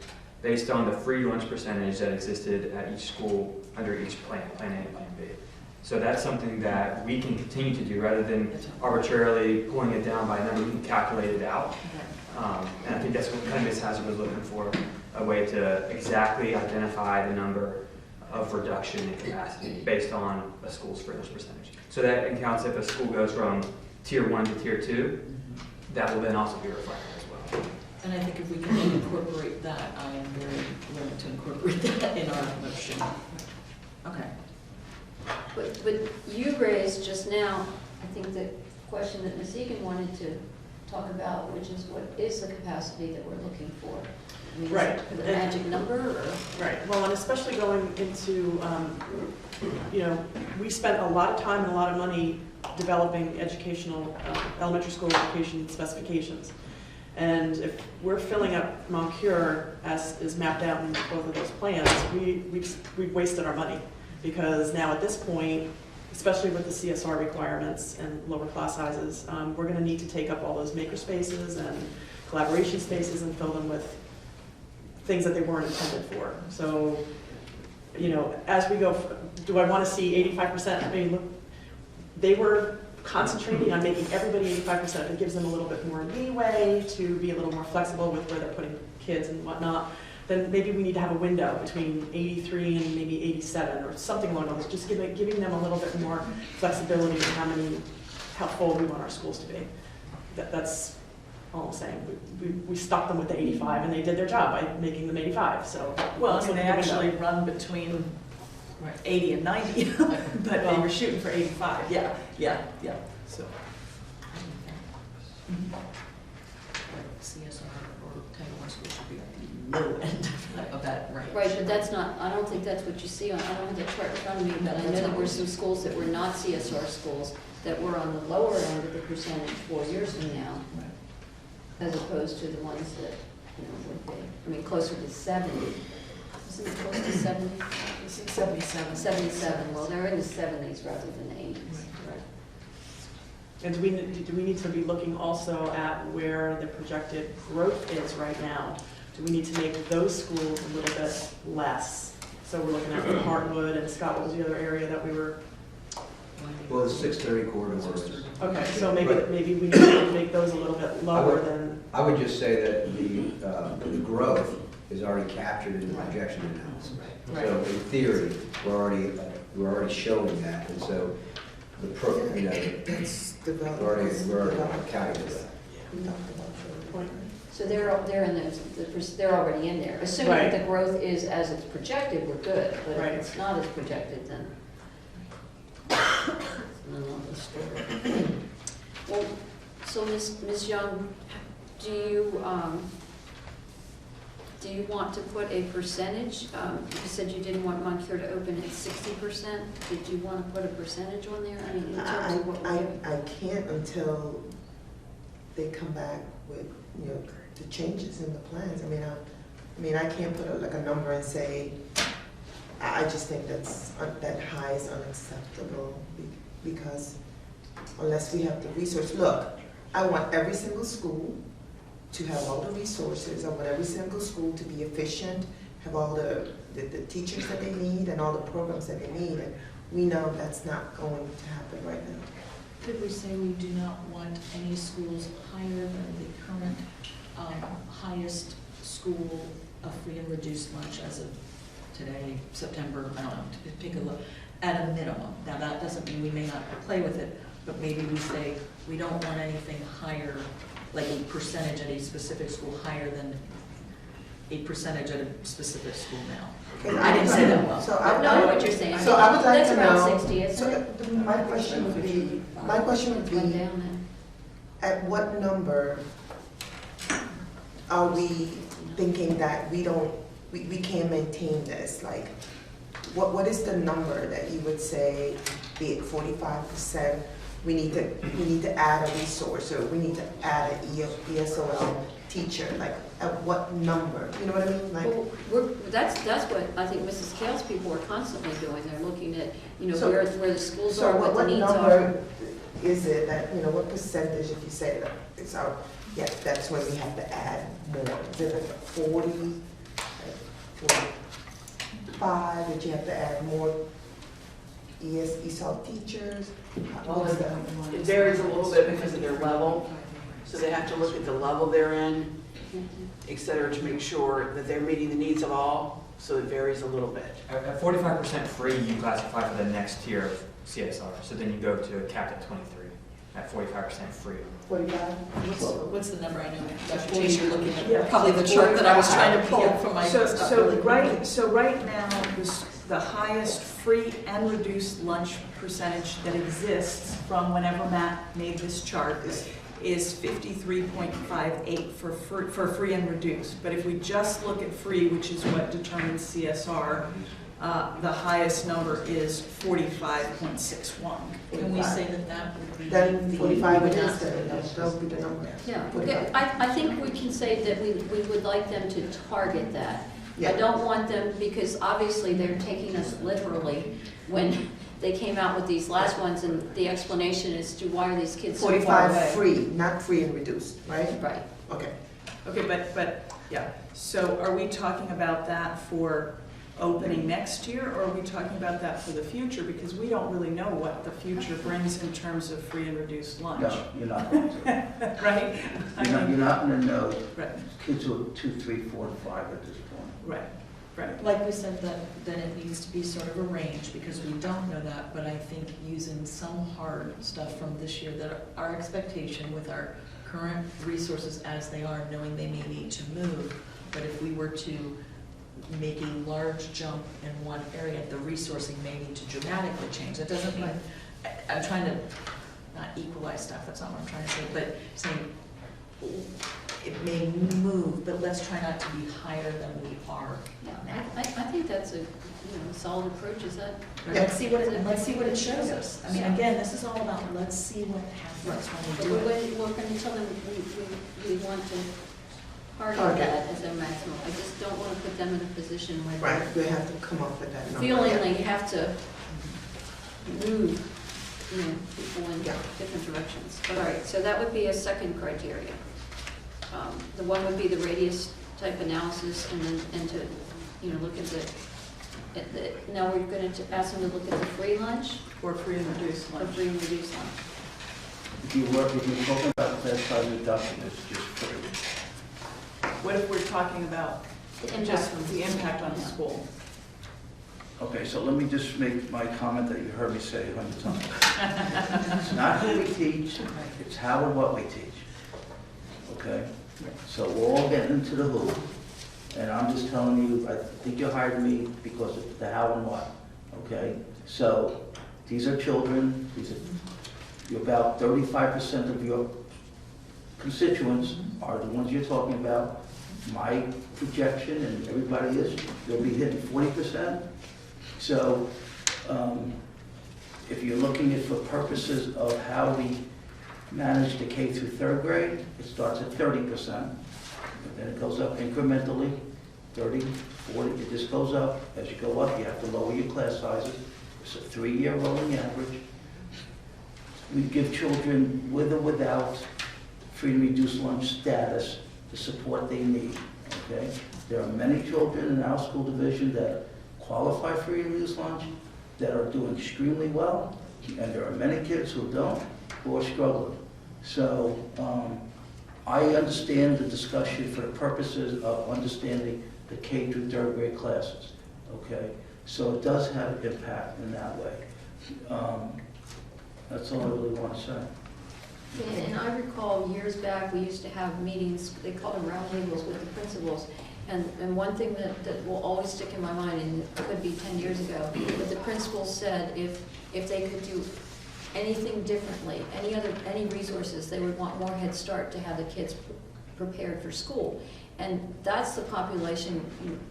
based on the free lunch percentage that existed at each school under each plan, Plan A and Plan B. So that's something that we can continue to do rather than arbitrarily pulling it down by a number. We can calculate it out. And I think that's what kind of Ms. Hazard was looking for, a way to exactly identify the number of reduction in capacity based on a school's free lunch percentage. So that accounts if a school goes from tier 1 to tier 2, that will then also be reflected as well. And I think if we can incorporate that, I am very willing to incorporate that in our motion. Okay. But you raised just now, I think the question that Ms. Egan wanted to talk about, which is what is the capacity that we're looking for? I mean, Right. is it a magic number or? Right, well, and especially going into, we spent a lot of time and a lot of money developing educational, elementary school education specifications. And if we're filling up Moncure, as is mapped out in both of those plans, we've wasted our money. Because now at this point, especially with the CSR requirements and lower class sizes, we're gonna need to take up all those maker spaces and collaboration spaces and fill them with things that they weren't intended for. So, as we go, do I want to see 85%? I mean, look, they were concentrating on making everybody 85%. It gives them a little bit more leeway to be a little more flexible with where they're putting kids and whatnot. Then maybe we need to have a window between 83 and maybe 87 or something along those, just giving them a little bit more flexibility in how full we want our schools to be. That's all I'm saying. We stuck them with the 85 and they did their job by making them 85, so. Well, let's I mean, they look at the window. actually run between 80 and 90, but they were shooting for 85. Yeah, so. CSR or Title I school should be at the low end of that range. Right, but that's not, I don't think that's what you see on, I don't have the chart in front of me, but I know there were some schools that were not CSR schools that were on the lower end of the percentage 4 years from now, as opposed to the ones that, would be, I mean, closer to 70. Isn't it close to 70? 77. 77, well, they're in the 70s rather than the 80s. Right. And do we need to be looking also at where the projected growth is right now? Do we need to make those schools a little bit less? So we're looking at Heartwood and Scott, what was the other area that we were? Well, the 630 corridors. Okay, so maybe we need to make those a little bit lower than. I would just say that the growth is already captured in the projection analysis. Right. So in theory, we're already showing that, and so the That's developed. we're already accounting for that. We talked about Point. So they're in they're already in there. Assuming Right. the growth is as it's projected, we're good, but Right. if it's not as projected, then. Another story. Well, so Ms. Young, do you want to put a percentage? You said you didn't want Moncure to open at 60%. Did you want to put a percentage on there? I mean, in terms of what I can't until they come back with, the changes in the plans. I can't put a number and say, I just think that high is unacceptable because unless we have the resource. Look, I want every single school to have all the resources. I want every single school to be efficient, have all the teachers that they need and all the programs that they need. And we know that's not going to happen right now. Could we say we do not want any schools higher than the current highest school of free and reduced lunch as of today, September, I don't know, to pick a look, at a minimum. Now that doesn't mean we may not play with it, but maybe we say we don't want anything higher, like a percentage at a specific school higher than a percentage at a specific school now. I didn't say that well. So I know what you're saying. So I would like That's to around know. 60, isn't So it? my question would be, It's went down then. at what number are we thinking that we can't maintain this? Like, what is the number that you would say, be it 45%, we need to add a resource, or we need to add an ESOL teacher? Like, at what number? You know what I mean? Like, Well, that's what I think Mrs. Kale's people are constantly doing. They're looking at, So- where the schools so are, what the what needs are. number is it that, what percentage, if you say that it's our, yes, that's when we have to add more? Is it like 40, like 45, that you have to add more ESOL teachers? What is that? It varies a little bit because of their level. So they have to look at the level they're in, et cetera, to make sure that they're meeting the needs of all, so it varies a little bit. At 45% free, you classify for the next tier of CSR. So then you go to a cap at 23 at 45% free. 45. What's the number? I know, Dr. Chase, you're looking at probably the chart that I was trying to pull from my stuff. So right now, the highest free and reduced lunch percentage that exists from whenever Matt made this chart is 53.58 for free and reduced. But if we just look at free, which is what determines CSR, the highest number is 45.61. Can we say that would be? Then 45 it is, That's- that would be the number. Yeah, okay. I think we can say that we would like them to target that. I Yeah. don't want them, because obviously they're taking us literally when they came out with these last ones, and the explanation as to why are these kids so far 45 away. free, not free and reduced, right? Right. Okay. Okay, but, yeah, so are we talking about that for opening next year, or are we talking about that for the future? Because we don't really know what the future brings in terms of free and reduced lunch. No, you're not going to. Right? You're not going to know. Right, Kids are 2, 3, 4, and 5 at this point. right, right. Like we said, that it needs to be sort of a range, because we don't know that, but I think using some hard stuff from this year, that our expectation with our current resources as they are, knowing they may need to move, but if we were to make a large jump in one area, the resourcing may need to dramatically change. That doesn't mean, I'm trying to not equalize stuff, that's not what I'm trying to say, but saying it may move, but let's try not to be higher than we are Yeah, now. I think that's a solid approach. Is that? Let's see what it shows us. I mean, again, this is all about, let's see what happens when But we do it. we're going to tell them we want to target that as a maximum. I just don't want to put them in a position where Right, we have to come up with that number. feeling yeah. they have to move, people in Yeah. different directions. All right, so that would be a second criteria. The one would be the radius type analysis, and then, and to, look at the, now we're going to ask them to look at the free lunch, Or free and reduced or lunch. free and reduced lunch. If you're talking about class size reduction, it's just free. What if we're talking about The impact just on the impact on the Yeah. school? Okay, so let me just make my comment that you heard me say 100 times. It's not who we teach, it's how and what we teach. Okay? So we're all getting into the who, and I'm just telling you, I think you hired me because of the how and what. Okay? So these are children, you're about 35% of your constituents are the ones you're talking about. My projection, and everybody is, you'll be hitting 40%. So if you're looking at for purposes of how we manage the K through third grade, it starts at 30%. But then it goes up incrementally, 30, 40, it just goes up. As you go up, you have to lower your class sizes. It's a 3-year rolling average. We give children with or without free and reduced lunch status the support they need, okay? There are many children in our school division that qualify for free and reduced lunch that are doing extremely well, and there are many kids who don't, who are struggling. So I understand the discussion for the purposes of understanding the K through third grade classes, okay? So it does have impact in that way. That's all I really want to say. And I recall years back, we used to have meetings, they called them roundtables with the principals. And one thing that will always stick in my mind, and it could be 10 years ago, but the principals said if they could do anything differently, any resources, they would want more Head Start to have the kids prepared for school. And that's the population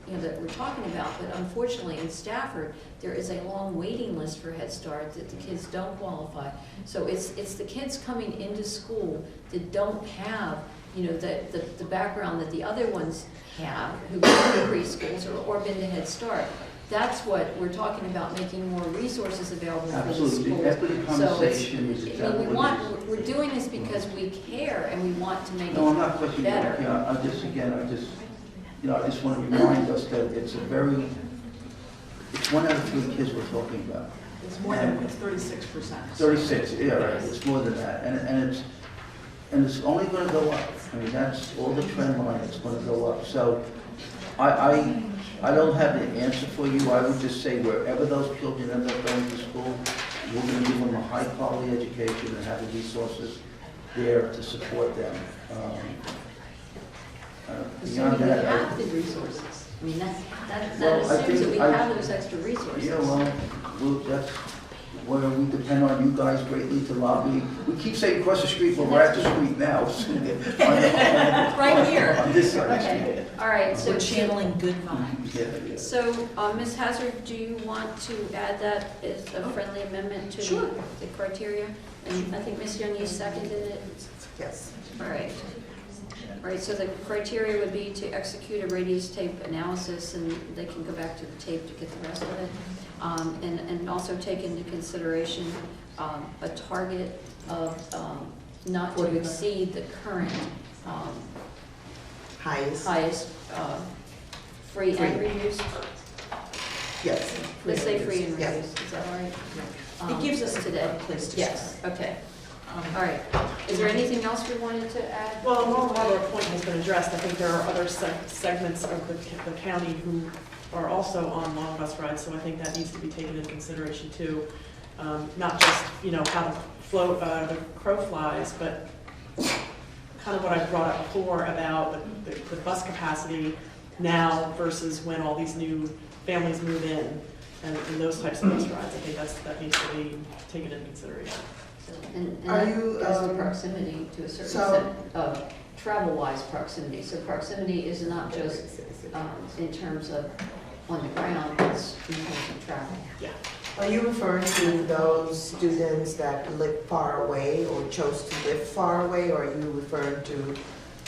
that we're talking about, but unfortunately in Stafford, there is a long waiting list for Head Start that the kids don't qualify. So it's the kids coming into school that don't have the background that the other ones have, who've been to preschools or been to Head Start. That's what we're talking about, making more resources available for the schools. Absolutely, the equity conversation is exactly what it is. We're doing this because we care and we want to make No, I'm not it questioning better. that. Yeah, I just want to remind us that it's 1 out of 3 kids we're talking about. It's more than, it's 36%. 36, yeah, right, it's more than that. And and it's only gonna go up. I mean, that's all the trend line, it's gonna go up. So I don't have the answer for you. I would just say wherever those children end up going to school, we're gonna give them a high-quality education and have the resources there to support them. So Beyond we that, have the resources. I mean, that Well, I assumes that think we I- have those extra resources. Yeah, well, that's where we depend on you guys greatly to lobby. We keep saying across the street, but we're at the street now. Right here. On this side. Okay, all right, so. We're channeling good vibes. Yeah, yeah. So, Ms. Hazard, do you want to add that as a friendly amendment to Sure. the criteria? And I think Ms. Young, you seconded it? Yes. All right. All right, so the criteria would be to execute a radius tape analysis, and they can go back to the tape to get the rest of it. And also take into consideration a target of not to exceed the current highest free and reduced. Yes. Let's say free and Yeah. reduced, is that all right? It gives us today. a place to start. Yes, okay. All right. Is there anything else we wanted to add? Well, Marlboro Point has been addressed. I think there are other segments of the county who are also on long bus rides, so I think that needs to be taken into consideration too. Not just, how the crow flies, but kind of what I brought up before about the bus capacity now versus when all these new families move in and those types of bus rides. I think that needs to be taken into consideration. And Are that you, goes to proximity to a certain so- extent, travel-wise proximity. So proximity is not just in terms of on the ground, it's in terms of travel. Are you referring to those students that live far away or chose to live far away, or are you referring to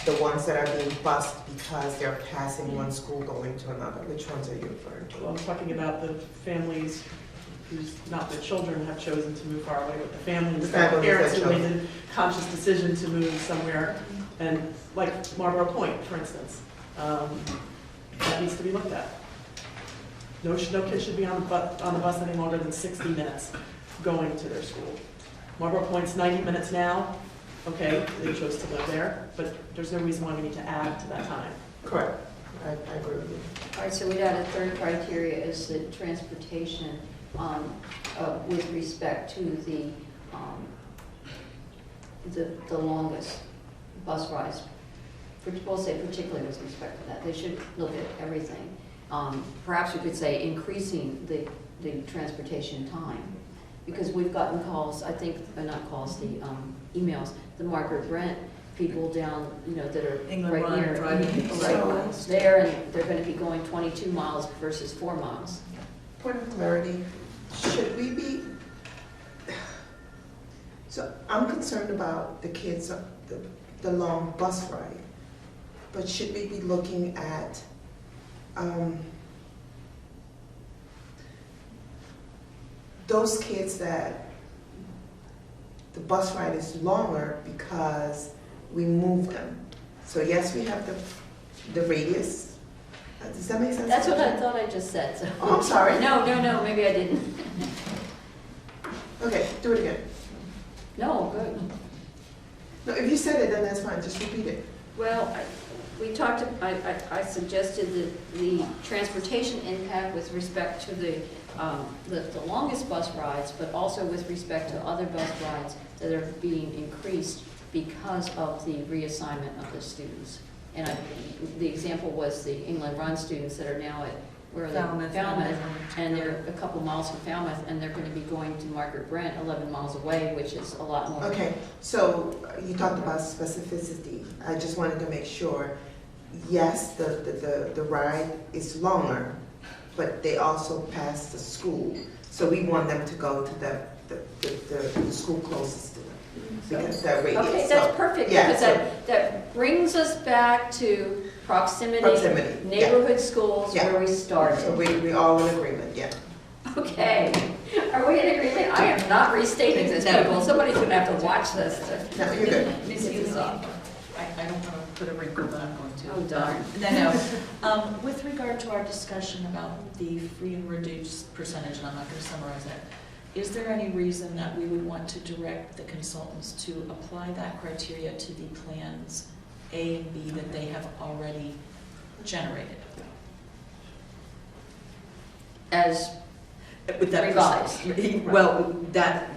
the ones that are being bused because they're passing one school going to another? Which ones are you referring to? Well, I'm talking about the families whose, not their children have chosen to move far away, but the families, the parents who made the conscious decision to move somewhere, and like Marlboro Point, for instance, that needs to be looked at. No kid should be on the bus any longer than 60 minutes going to their school. Marlboro Point's 90 minutes now. Okay, they chose to live there, but there's no reason why we need to add to that time. Correct. I agree with you. All right, so we'd add a third criteria is the transportation with respect to the longest bus rides. We'll say particularly with respect to that. They should look at everything. Perhaps we could say increasing the transportation time, because we've gotten calls, I think, not calls, the emails, the Margaret Brent people down, that are England right Run, near, driving right there, and they're going to be going 22 miles versus 4 miles. Point of clarity, should we be, so I'm concerned about the kids, the long bus ride, but should we be looking at those kids that the bus ride is longer because we move them? So yes, we have the radius. Does that make sense? That's what I thought I just said. So. Oh, I'm sorry. No, maybe I didn't. Okay, do it again. No, good. No, if you said it, then that's fine. Just repeat it. Well, I suggested that the transportation impact with respect to the longest bus rides, but also with respect to other bus rides that are being increased because of the reassignment of the students. And the example was the England Run students that are now at, where are they? Falmouth, and they're a couple miles from Falmouth, and they're going to be going to Margaret Brent, 11 miles away, which is a lot more. Okay, so you talked about specificity. I just wanted to make sure, yes, the ride is longer, but they also pass the school. So we want them to go to the school closest to them, because that radius. Okay, that's perfect, yeah, because that brings us back to proximity, neighborhood schools, Yeah. where we started. So we all in agreement, yeah. Okay, are we in agreement? I am not restating this, people. Somebody's gonna have to watch this to No, you're good. Ms. Hughes, I don't want to put a wrinkle, but I'm going to. Oh, darn. No. With regard to our discussion about the free and reduced percentage, and I'm not going to summarize it, is there any reason that we would want to direct the consultants to apply that criteria to the plans A and B that they have already generated? As With that revised. Well, I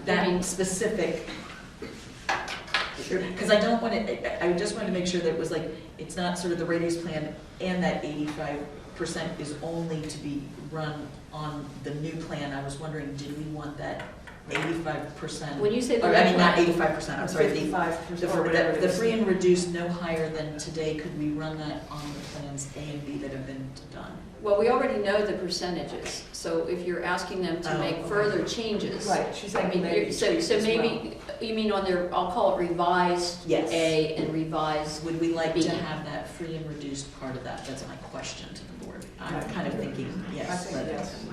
that mean- specific, because I don't want to, I just wanted to make sure that it was like, it's not sort of the Radius plan and that 85% is only to be run on the new plan. I was wondering, did we want that 85%? When you say the Or, I mean, not plan- 85%, I'm sorry, 55% the, or whatever it the is. free and reduced no higher than today, could we run that on the plans A and B that have been done? Well, we already know the percentages, so if you're asking them to Oh, make okay. further changes. Right, she's I saying mean, maybe so tweaks as maybe, you mean on their, I'll call it revised Yes. A and revised, Would we like B. to have that free and reduced part of that? That's my question to the board. I'm kind of thinking, I yes. think but- yes.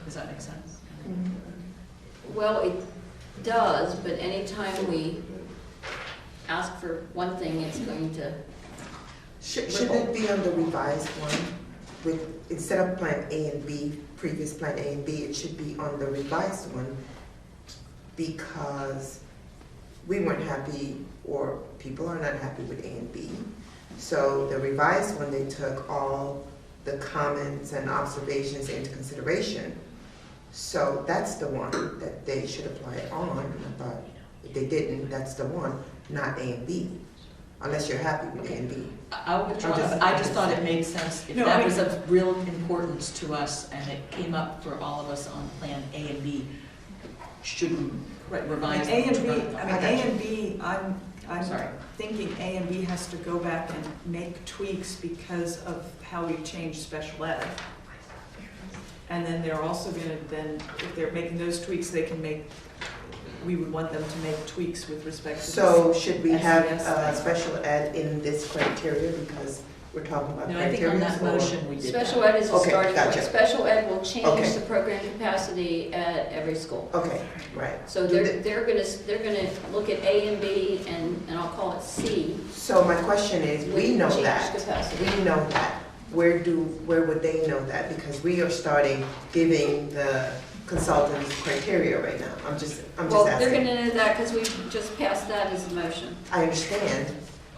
Does that make sense? well, it does, but anytime we ask for one thing, it's going to, Shouldn't it be on the revised one? With, instead of plan A and B, previous plan A and B, it should be on the revised one because we weren't happy, or people are not happy with A and B. So the revised one, they took all the comments and observations into consideration. So that's the one that they should apply it on, but if they didn't, that's the one, not A and B, unless you're happy with A and B. I'll withdraw, but I just thought it made sense, if No, I that mean- was of real importance to us and it came up for all of us on plan A and B, should we revise? A and them B, to I run- mean, I A got you. and B, I'm Sorry. thinking A and B has to go back and make tweaks because of how we've changed special ed. And then they're also gonna then, if they're making those tweaks, they can make, we would want them to make tweaks with respect to this. So should we have SES thing. special ed in this criteria because we're talking about No, I think criteria? on that motion we did special that. ed is a Okay, starting point. gotcha. Special ed will Okay. change the program capacity at every school. Okay, right. So they're gonna look at A and B and I'll call it C. So my question is, we know Change that, capacity. we know that. Where would they know that? Because we are starting giving the consultants criteria right now. I'm just Well, they're asking. gonna know that because we just passed that as a motion. I understand,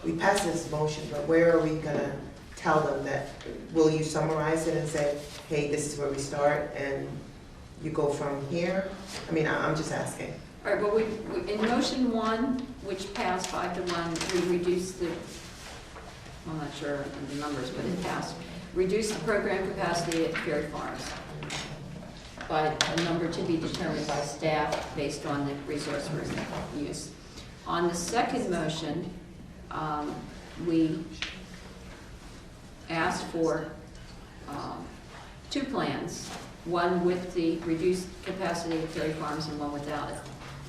we passed this motion, but where are we gonna tell them that? Will you summarize it and say, hey, this is where we start and you go from here? I mean, I'm just asking. All right, well, in motion one, which passed 5-1, we reduced the, I'm not sure of the numbers, but it passed. Reduce the program capacity at Ferry Farms by a number to be determined by staff based on the resource use. On the second motion, we asked for two plans, one with the reduced capacity at Ferry Farms and one without it.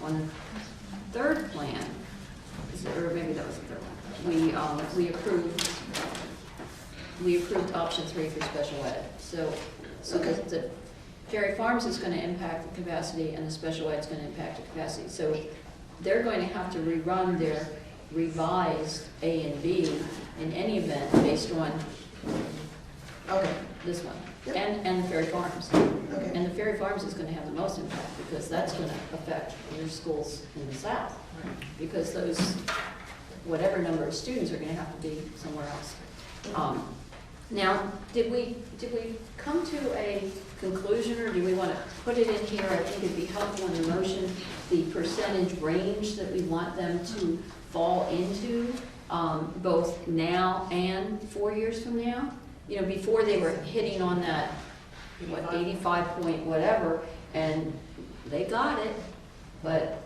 On the third plan, or maybe that was the third one, we approved option 3 for special ed. So the Ferry Farms is going to impact the capacity and the special ed is going to impact the capacity. So they're going to have to rerun their revised A and B in any event based on Okay, this one, Yep. and the Ferry Farms. okay. And the Ferry Farms is going to have the most impact because that's going to affect your schools in the south. Because those, whatever number of students are going to have to be somewhere else. Now, did we come to a conclusion or do we want to put it in here? I think it'd be helpful in the motion, the percentage range that we want them to fall into, both now and 4 years from now. You know, before they were hitting on that, 85 point whatever, and they got it, but,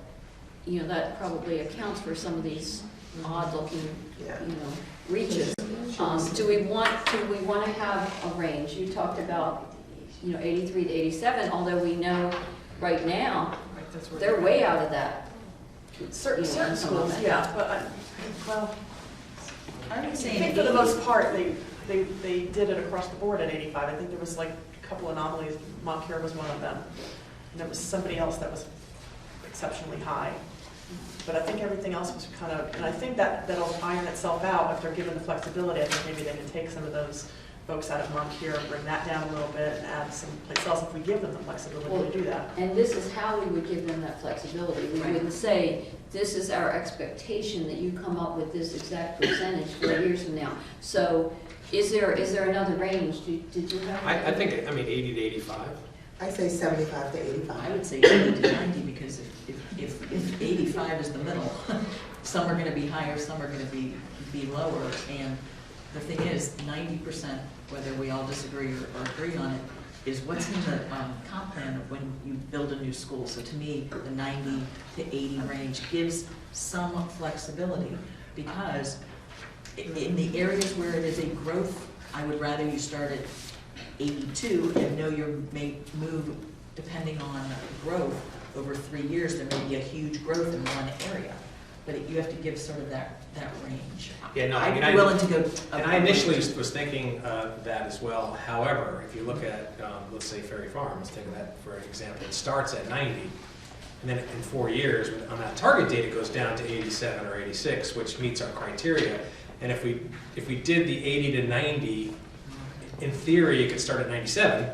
you know, that probably accounts for some of these odd looking, Yeah. you know, reaches. Do we want to have a range? You talked about, you know, 83 to 87, although we know right now, Right, that's where they're way out of that. Certain You know, some of schools, it. yeah, but well, I would I say think for the most part, they did it across the board at 85. I think there was like a couple anomalies. Montclair was one of them. And there was somebody else that was exceptionally high. But I think everything else was and I think that'll iron itself out if they're given the flexibility. I think maybe they can take some of those folks out of Moncur, bring that down a little bit, and add some place else if we give them the flexibility to do that. And this is how we would give them that flexibility. We Right. wouldn't say, this is our expectation that you come up with this exact percentage 4 years from now. So is there another range? Did you have? I think, 80 to 85. I say 75 to I 85. would say 80 to 90, because if 85 is the middle, some are gonna be higher, some are gonna be lower, and the thing is, 90%, whether we all disagree or agree on it, is what's in the comp plan of when you build a new school. So to me, the 90 to 80 range gives some flexibility, because in the areas where it is a growth, I would rather you start at 82 and know you may move, depending on growth, over 3 years, there may be a huge growth in one area. But you have to give sort of that range. Yeah, no, I'd be willing to go. And I initially was thinking that as well. However, if you look at, let's say Ferry Farm, let's take that for an example. It starts at 90, and then in 4 years, on that target date, it goes down to 87 or 86, which meets our criteria. And if we did the 80 to 90, in theory, it could start at 97,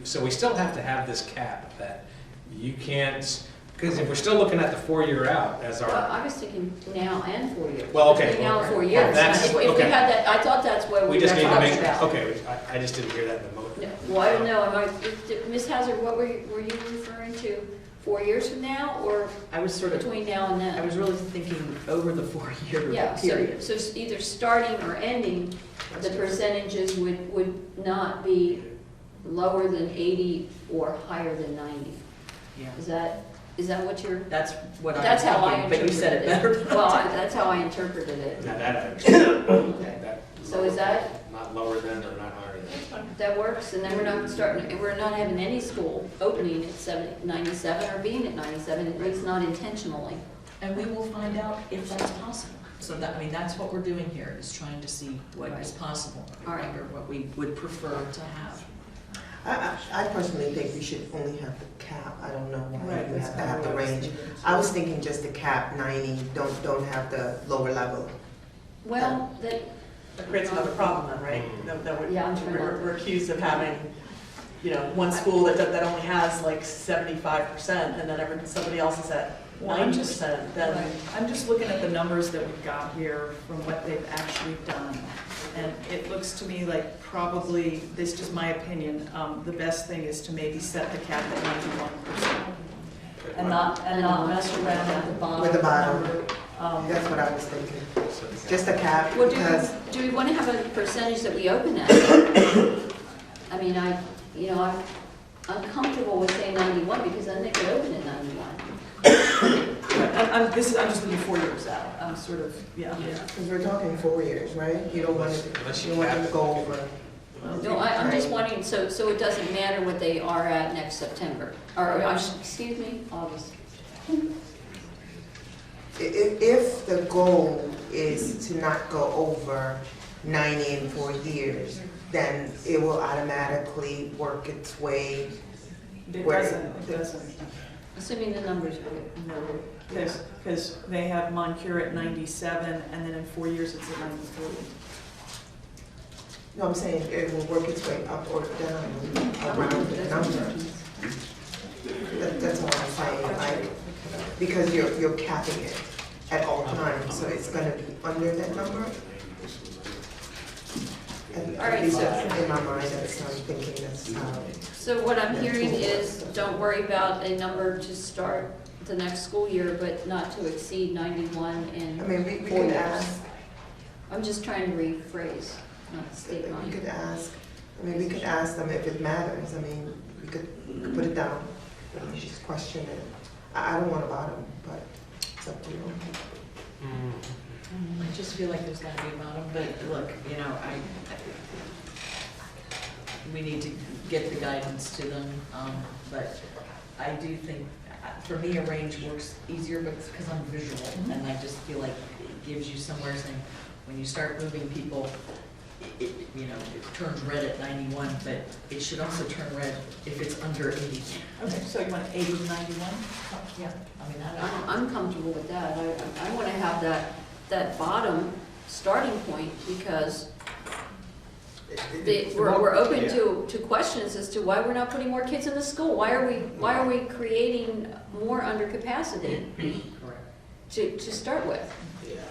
so we still have to have this cap that you can't. Because if we're still looking at the 4-year out as Well, our, I was thinking now and 4 years. Well, okay. Between now and 4 Well, years. that's- If we okay. had that, I thought that's what we we were just need to talking make, about. okay, I just didn't hear that in the motion. No, well, I don't know, Ms. Hazard, what were you referring to? 4 years from now, or I was sort of, between now and then? I was really thinking over the 4-year Yeah, period. so it's either starting or ending, the percentages would not be lower than 80 or higher than 90. Yeah, Is that what you're, that's what I was that's how I thinking, but you interpreted said it better. Well, that's how I interpreted it. Now that I understand. Okay. That So is that, not lower than or not higher than? that works, and then we're not starting, we're not having any school opening at 97 or being at 97, at least not intentionally. And we will find out if that's possible. So that, I mean, that's what we're doing here, is trying to see what is possible, All right. or what we would prefer to have. I personally think we should only have the cap. I don't know why Right, you that's have to kinda have the what I was range. thinking. I was thinking just the cap 90, don't have the lower level. Well, That creates another problem then, right? That Yeah, I'm trying to- we're accused of having, one school that only has like 75%, and then somebody else is at Well, I'm just- 90%, then. I'm just looking at the numbers that we've got here from what they've actually done. And it looks to me like probably, this is just my opinion, the best thing is to maybe set the cap at 91%. And not mess around at the bottom. With the bottom. number. That's what I was thinking. Just a cap, well, because do we want to have a percentage that we open at? I mean, I'm comfortable with saying 91, because I think we open at 91. I'm just looking 4 years out. I'm sort of, yeah. because we're talking 4 years, right? You don't want them to go over. No, I'm just wondering, so it doesn't matter what they are at next September, or, excuse me, August. If the goal is to not go over 90 in 4 years, then it will automatically work its way. It Where- doesn't. Assuming the numbers are No, because they have Moncur at 97, and then in 4 years it's at 93. No, I'm saying it will work its way up or down around the number. That's all I'm saying, like, because you're capping it at all times, so it's gonna be under that number. All right, At least so- that's in my mind, that's how I'm thinking, that's how. So what I'm hearing is, don't worry about a number to start the next school year, but not to exceed 91 I in mean, we 4 could years. ask, I'm just trying to rephrase, not state we mine. could ask, we could ask them if it matters, we could put it down, just question it. I don't want a bottom, but it's up to you. I just feel like there's gotta be a bottom, but look, we need to get the guidance to them, but I do think, for me, a range works easier, but it's because I'm visual, and I just feel like it gives you somewhere saying, when you start moving people, it turns red at 91, but it should also turn red if it's under 80. Okay, so you want 80 to 91? Yeah, I mean, I don't. I'm comfortable with that. I want to have that bottom starting point, because we're open to questions as to why we're not putting more kids in the school. Why are we creating more under capacity to start with?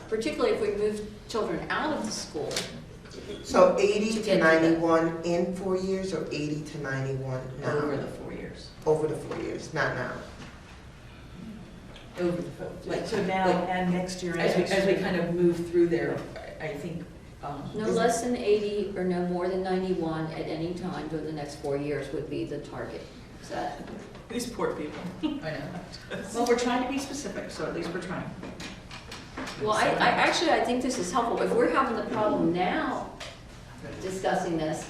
Particularly if we move children out of the school. So 80 To to get to that. 91 in 4 years, or 80 to 91 now? Over the 4 years. Over the 4 years, not now. Over the, Like, so now and next year and as next we year. kind of move through there, I think, No less than 80 or no more than 91 at any time during the next 4 years would be the target. Is that? These poor people. I know. Well, we're trying to be specific, so at least we're trying. Well, I think this is helpful. If we're having the problem now discussing this,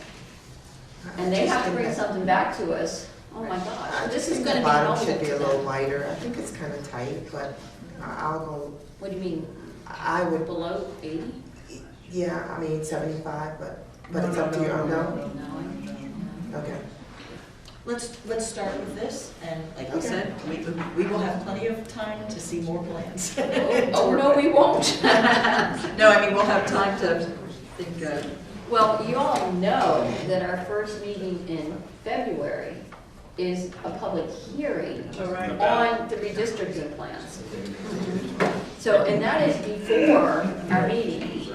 and they have to bring something back to us, oh my I gosh, this just is think gonna the be bottom helpful should be to a little them. lighter. I think it's kind of tight, but I'll go, What do you mean, I would, below 80? yeah, I mean 75, but it's up to you. No? No. Okay. Let's start with this, and like you Okay. said, we will have plenty of time to see more plans. Oh, no, we won't. No, I mean, we'll have time to think, Well, you all know that our first meeting in February is a public hearing All right. on the redistricting plans. So, and that is before our meeting.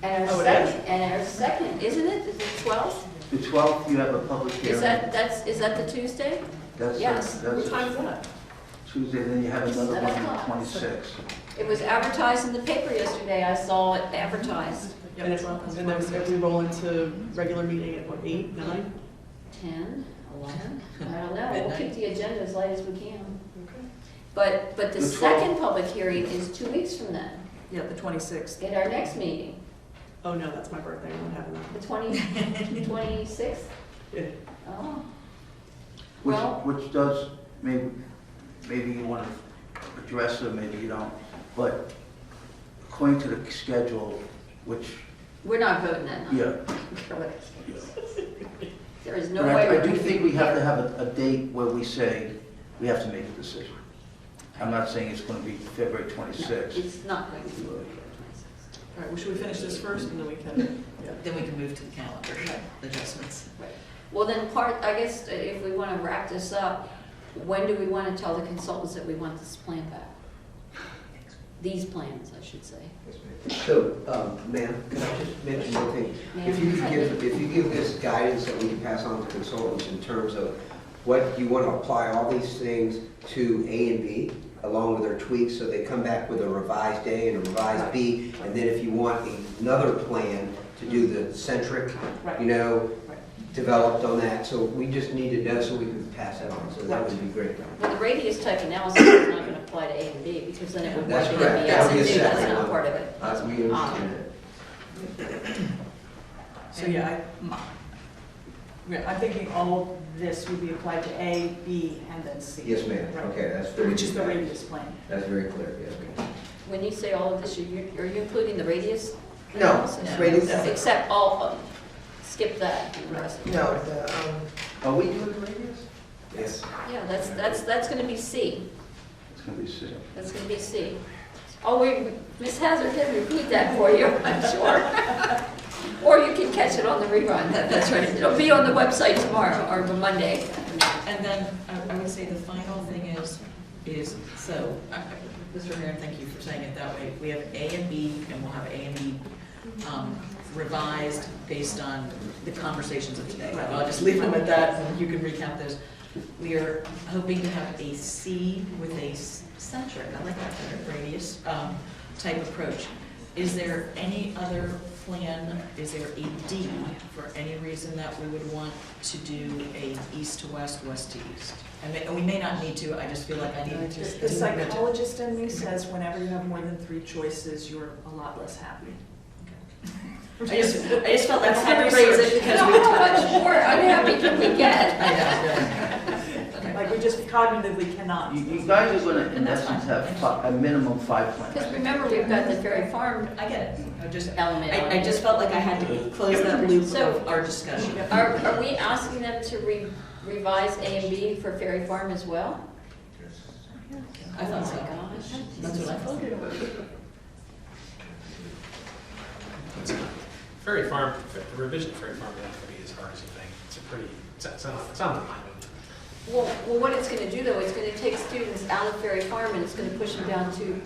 And Oh, our it is? second, isn't it? Is it 12th? The 12th, you have a public hearing. Is that the Tuesday? That's yes. What That's time is that? Tuesday, then you have another one 7 on o'clock. the 26th. It was advertised in the paper yesterday. I saw it advertised. And then if we roll into regular meeting at what, 8, 9? 10, 11, I don't know. We'll Midnight. keep the agenda as light as we can. But the The 12th. second public hearing is 2 weeks from then, Yeah, the 26th. at our next meeting, Oh, no, that's my birthday, I'm not having that. the 26th. Yeah. Oh, Which, Well- which does, maybe you want to address it, maybe you don't, but according to the schedule, which, we're not voting that night. yeah. There is no But way I we're do going think we have to have a date where we say, we have to make a decision. I'm not saying it's going to be February 26th. It's not going to be. All right, well, should we finish this first and then we can? then we can move to the calendar adjustments. Well, then I guess if we want to wrap this up, when do we want to tell the consultants that we want this plan back? These plans, I should say. So, ma'am, can I just mention one thing? If you give this guidance that we can pass on to consultants in terms of what you want to apply all these things to A and B, along with their tweaks, so they come back with a revised A and a revised B, and then if you want another plan to do the centric, you know, developed on that, so we just need to know so we can pass that on, so that would be great. Well, the radius type analysis is not going to apply to A and B, because then it would That's wipe correct. it That would be a out. That's separate not one. part of it. We understand So, yeah, I'm thinking all this would be applied to A, B, and then C. that. Yes, ma'am, Right. okay, that's very. Which is the radius plan. That's very clear, yes. When you say all of this, are you including the radius? No, analysis? radius, Except all of them. Skip that. and the rest. no, Are we doing the radius? Yes. Yeah, that's going to be C. It's going to be C. That's going to be C. Oh, Ms. Hazard can repeat that for you, I'm sure. Or you can catch it on the rerun. That's right. It'll be on the website tomorrow or Monday. And then I would say the final thing is, so, Mr. Mayor, thank you for saying it that way. We have A and B, and we'll have A and B revised based on the conversations of today. I'll just leave them at that, and you can recount those. We are hoping to have a C with a centric, I like that better, radius type approach. Is there any other plan, is there a D for any reason that we would want to do a east to west, west to east? And we may not need to, I just feel like I need to. The psychologist in me says whenever you have more than 3 choices, you're a lot less happy. I just felt like I That's had the to phrase it research. because How we much more unhappy can we get? I know. Like, we just cognitively cannot. You guys are going to, in And that's essence, fine. have a minimum 5 Because plans. remember, we've got the Ferry Farm I get it. element on I it. just felt like I had to close that loop So- of our discussion. Are we asking them to revise A and B for Ferry Farm as well? I thought Oh so. my gosh. That's what I thought. Ferry Farm, the revision of Ferry Farm is not going to be as hard as you think. It's on the line. Well, what it's gonna do though, it's gonna take students out of Ferry Farm and it's gonna push them down to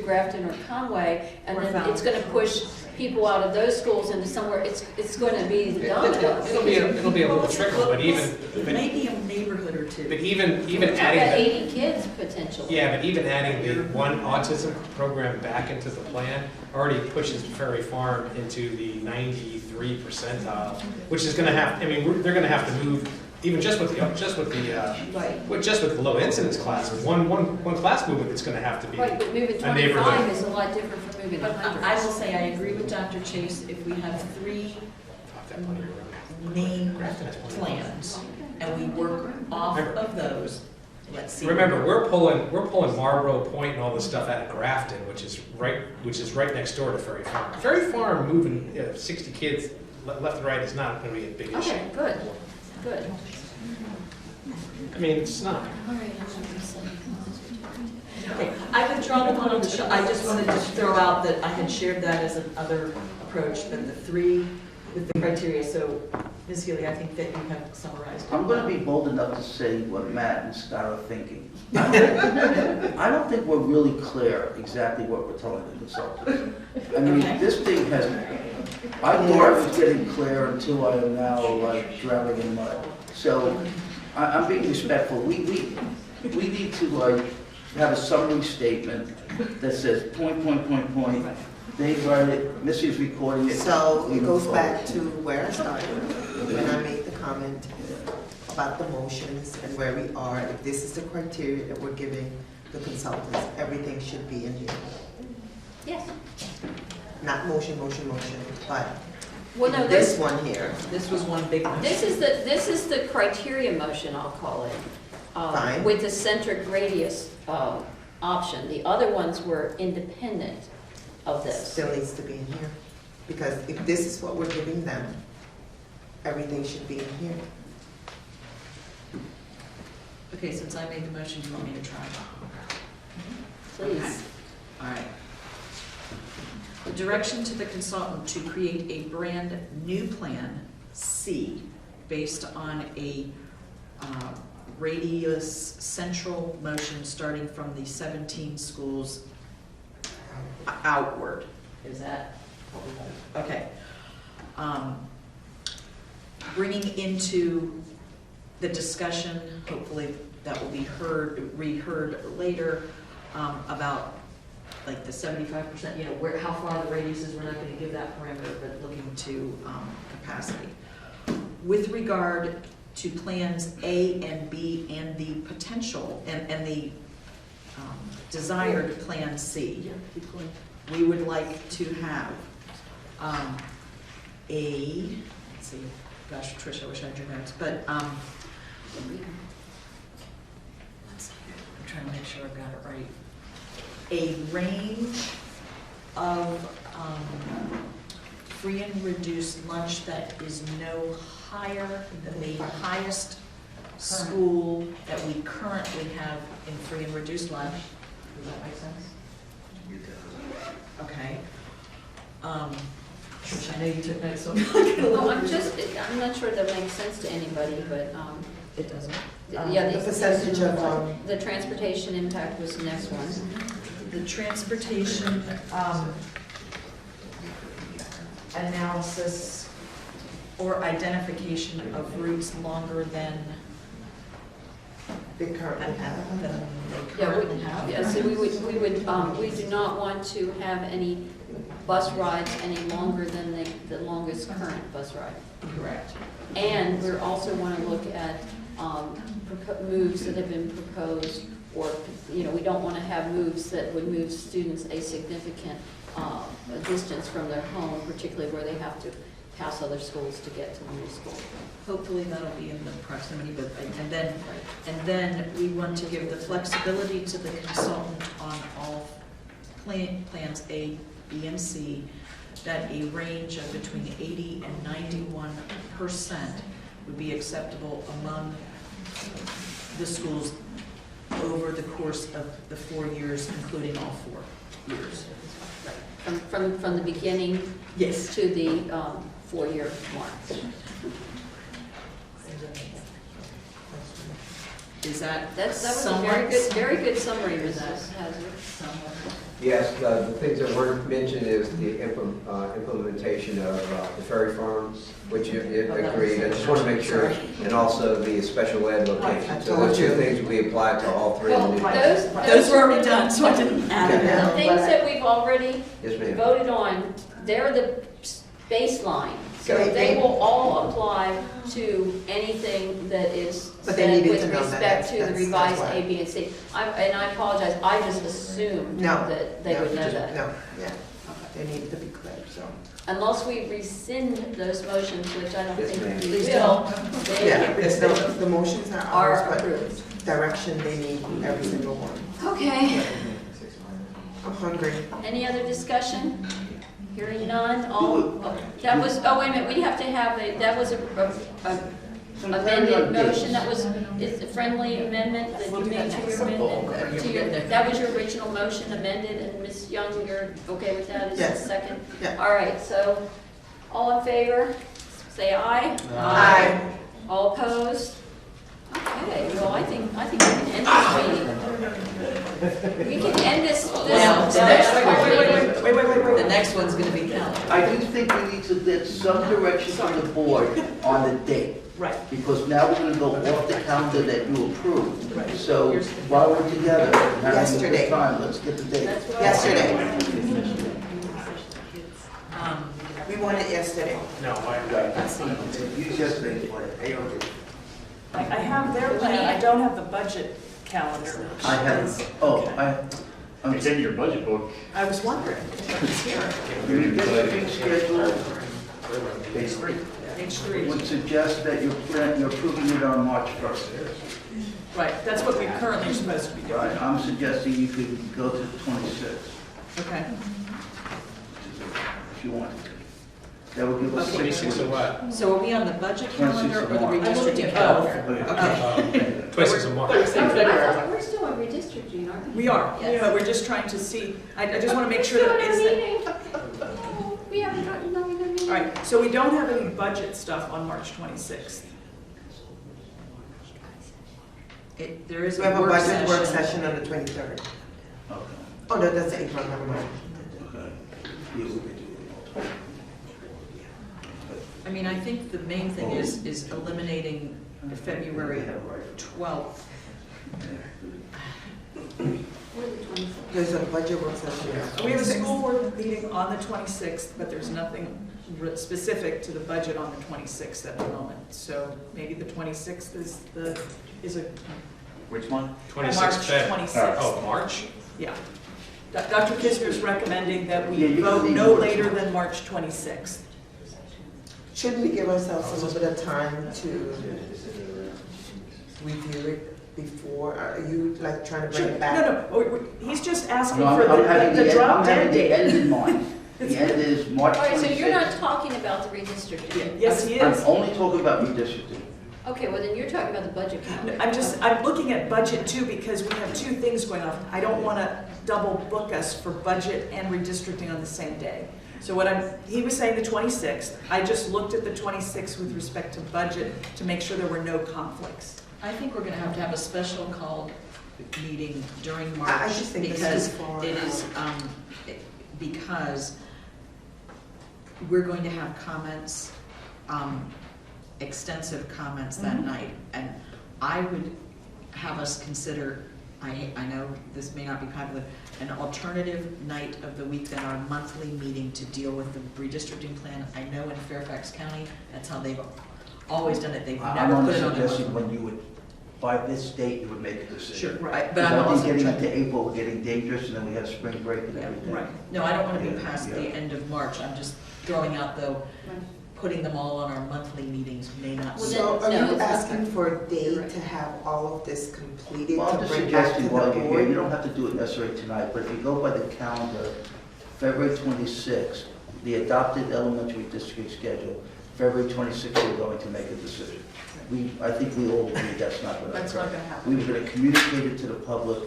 Grafton or Conway, and then it's gonna push people out of those schools into somewhere, it's gonna be the domino. It'll be a little trickle, but Maybe a neighborhood or two. even We're talking adding about the, 80 kids potentially. yeah, but even adding the one autism program back into the plan already pushes Ferry Farm into the 93 percentile, which is going to have. I mean, they're going to have to move. Even just with the low incidence classes, one class movement, it's going to have to be Right, but moving a neighborhood. 25 is a lot different from moving But 100. I will say, I agree with Dr. Chase, if we have 3 named plans, and we work off of those, let's see. Remember, we're pulling Marlboro Point and all this stuff out of Grafton, which is right next door to Ferry Farm. Ferry Farm moving 60 kids left and right is not going to be a big issue. Okay, good. I mean, it's not. All right, Okay, I withdraw the one on the, I just wanted to throw out that I had shared that as another approach, but the 3 with the criteria, so Ms. Healy, I think that you have summarized. I'm going to be bold enough to say what Matt and Scott are thinking. I don't think we're really clear exactly what we're telling the consultants. I mean, this thing has, I thought I was getting clear until I am now like drowning in mud. So I'm being respectful. We need to like have a summary statement that says point. They write it, Missy's recording it. So it goes back to where I started, when I made the comment about the motions and where we are. If this is the criteria that we're giving the consultants, everything should be in here. yes. Not motion, but Well, no, this one here. This was one big one. This is the criteria motion, I'll call it. Fine. With the centric radius option. The other ones were independent of this. Still needs to be in here. Because if this is what we're giving them, everything should be in here. Okay, since I made the motion, do you want me to try? Please. All right. The direction to the consultant to create a brand new plan, C, based on a radius central motion starting from the 17 schools outward. Is that what we want? Okay. Bringing into the discussion, hopefully that will be reheard later, about like the 75%, you know, how far the radius is, we're not going to give that parameter, but looking to capacity. With regard to plans A and B and the potential and the desired plan C, we would like to have let's see, gosh, Trish, I wish I had your notes, but I'm trying to make sure I've got it right. A range of free and reduced lunch that is no higher than the highest school that we currently have in free and reduced lunch. Does that make sense? Okay. Trish, I know you took notes, so I'm not gonna Well, let I'm you- I'm not sure that makes sense to anybody, but, It doesn't. yeah. The percentage of, The transportation impact was the next one. The transportation analysis or identification of routes longer than they currently have. they Yeah, currently have. Yeah, so we do not want to have any bus rides any longer than the longest current bus ride. Correct. And we also want to look at moves that have been proposed, or, you know, we don't want to have moves that would move students a significant distance from their home, particularly where they have to pass other schools to get to the new school. Hopefully that'll be in the proximity, but, and then we want to give the flexibility to the consultant on all plans A, B, and C, that a range of between 80 and 91% would be acceptable among the schools over the course of the 4 years, including all 4. years. From the beginning Yes. to the 4-year mark. Is that That was a somewhat? very good summary, Mrs. Hazard. Yes, the things that weren't mentioned is the implementation of the ferry farms, which you agreed. I just want to make sure, and also the special ed location. So those two things will be applied to all three of the new. Those were already done, so I didn't add it The now. things that we've already Yes, ma'am. voted on, they're the baseline. So Okay. they will all apply to anything that is But they said needed with to know that. respect to the That's revised why. A, B, and C. And I apologize, I just assumed No, that they would know that. No, yeah, they needed to be clear, so. Unless we rescind those motions, which I don't Yes, think ma'am. we Please will, they Yeah, the motions are are ours, but approved. direction, they need every single one. Okay, I'm hungry. any other discussion? Hearing none, that was, oh, wait a minute, we have to have that was a amended motion, that was, it's a friendly amendment that you made to your amendment, that was your original motion amended, and Ms. Young, you're okay with that, is the Yes. second? Yeah. All right, so, all in favor, say aye. Aye. All opposed? Okay, well, I think we can end this meeting. We can end this. Now, the next, wait. The next one's gonna be calendar. I do think we need to get some direction from the board on the date, Right. because now we're gonna go off the calendar that you approved. Right. So while we're together, and having a Yesterday. good time, let's get the date. That's what I- Yesterday, We we won it yesterday. No, Use yesterday's plan. I have their plan, I don't have the budget calendar. I have, I'm It's in your budget book. I was wondering, it's here. Your redistricting schedule Page 3. Page 3. would suggest that you're approving it on March 1st. Right, that's what we currently are supposed to be doing. Right, I'm suggesting you could go to the 26th, Okay. if you want. That would give us 26 of what? So are we on the budget 26 calendar or the of March. redistricting Both. calendar? 26 of March. I thought we're still on redistricting, aren't we? We are, Yes. but we're just trying to see, I just want to make sure We're that still is, in our meeting. Oh, we haven't gotten done with our meeting. all right, so we don't have any budget stuff on March 26th. There is We a have a work budget work session. session on the 23rd. Okay. Oh, no, that's April, never mind. Okay. Yeah, we could do it. I mean, I think the main thing is eliminating February 12th. We're the 26th. There's a budget work session. We have a school board meeting on the 26th, but there's nothing specific to the budget on the 26th at the moment. So maybe the 26th is a Which one? 26 March Feb. 26th. Oh, March? Yeah. Dr. Kisner's recommending that Yeah, we you vote can no leave it. later than March 26th. Shouldn't we give ourselves a little bit of time to review it before? Are you like trying to bring it back? No, he's just asking No, for I'm having the drop I'm having dead the date. end in mind. The end is March All right, so 26th. you're not talking about the redistricting? Yes, he I'm is. only talking about redistricting. Okay, well then you're talking about the budget calendar. I'm looking at budget too, because we have two things going on. I don't want to double book us for budget and redistricting on the same day. So he was saying the 26th. I just looked at the 26th with respect to budget to make sure there were no conflicts. I think we're gonna have to have a special called meeting during March. I just think that's because too far it is, because we're going to have comments, extensive comments that Mhm. night. And I would have us consider, I know this may not be popular, an alternative night of the week than our monthly meeting to deal with the redistricting plan. I know in Fairfax County, that's how they've always done it. They've I'm never only put it on their suggesting monthly. when you would, by this date, you would make a decision. Sure, Right. but I'm Because I also think getting trying into April, we're getting dangerous, and then we have spring break and everything. Right. No, I don't want to be Yeah, past the yeah. end of March. I'm just throwing out, though, putting them all on our monthly meetings may not. Well, be- So No, are you it's not asking for a You're date right. to have all of this completed Well, I'm to just bring back to suggesting the while you're here, you board? don't have to do it necessarily tonight, but if you go by the calendar, February 26th, the adopted elementary district schedule, February 26th, we're going to make a decision. I think we all agree that's not going to That's occur. not going to happen. We were going to communicate it to the public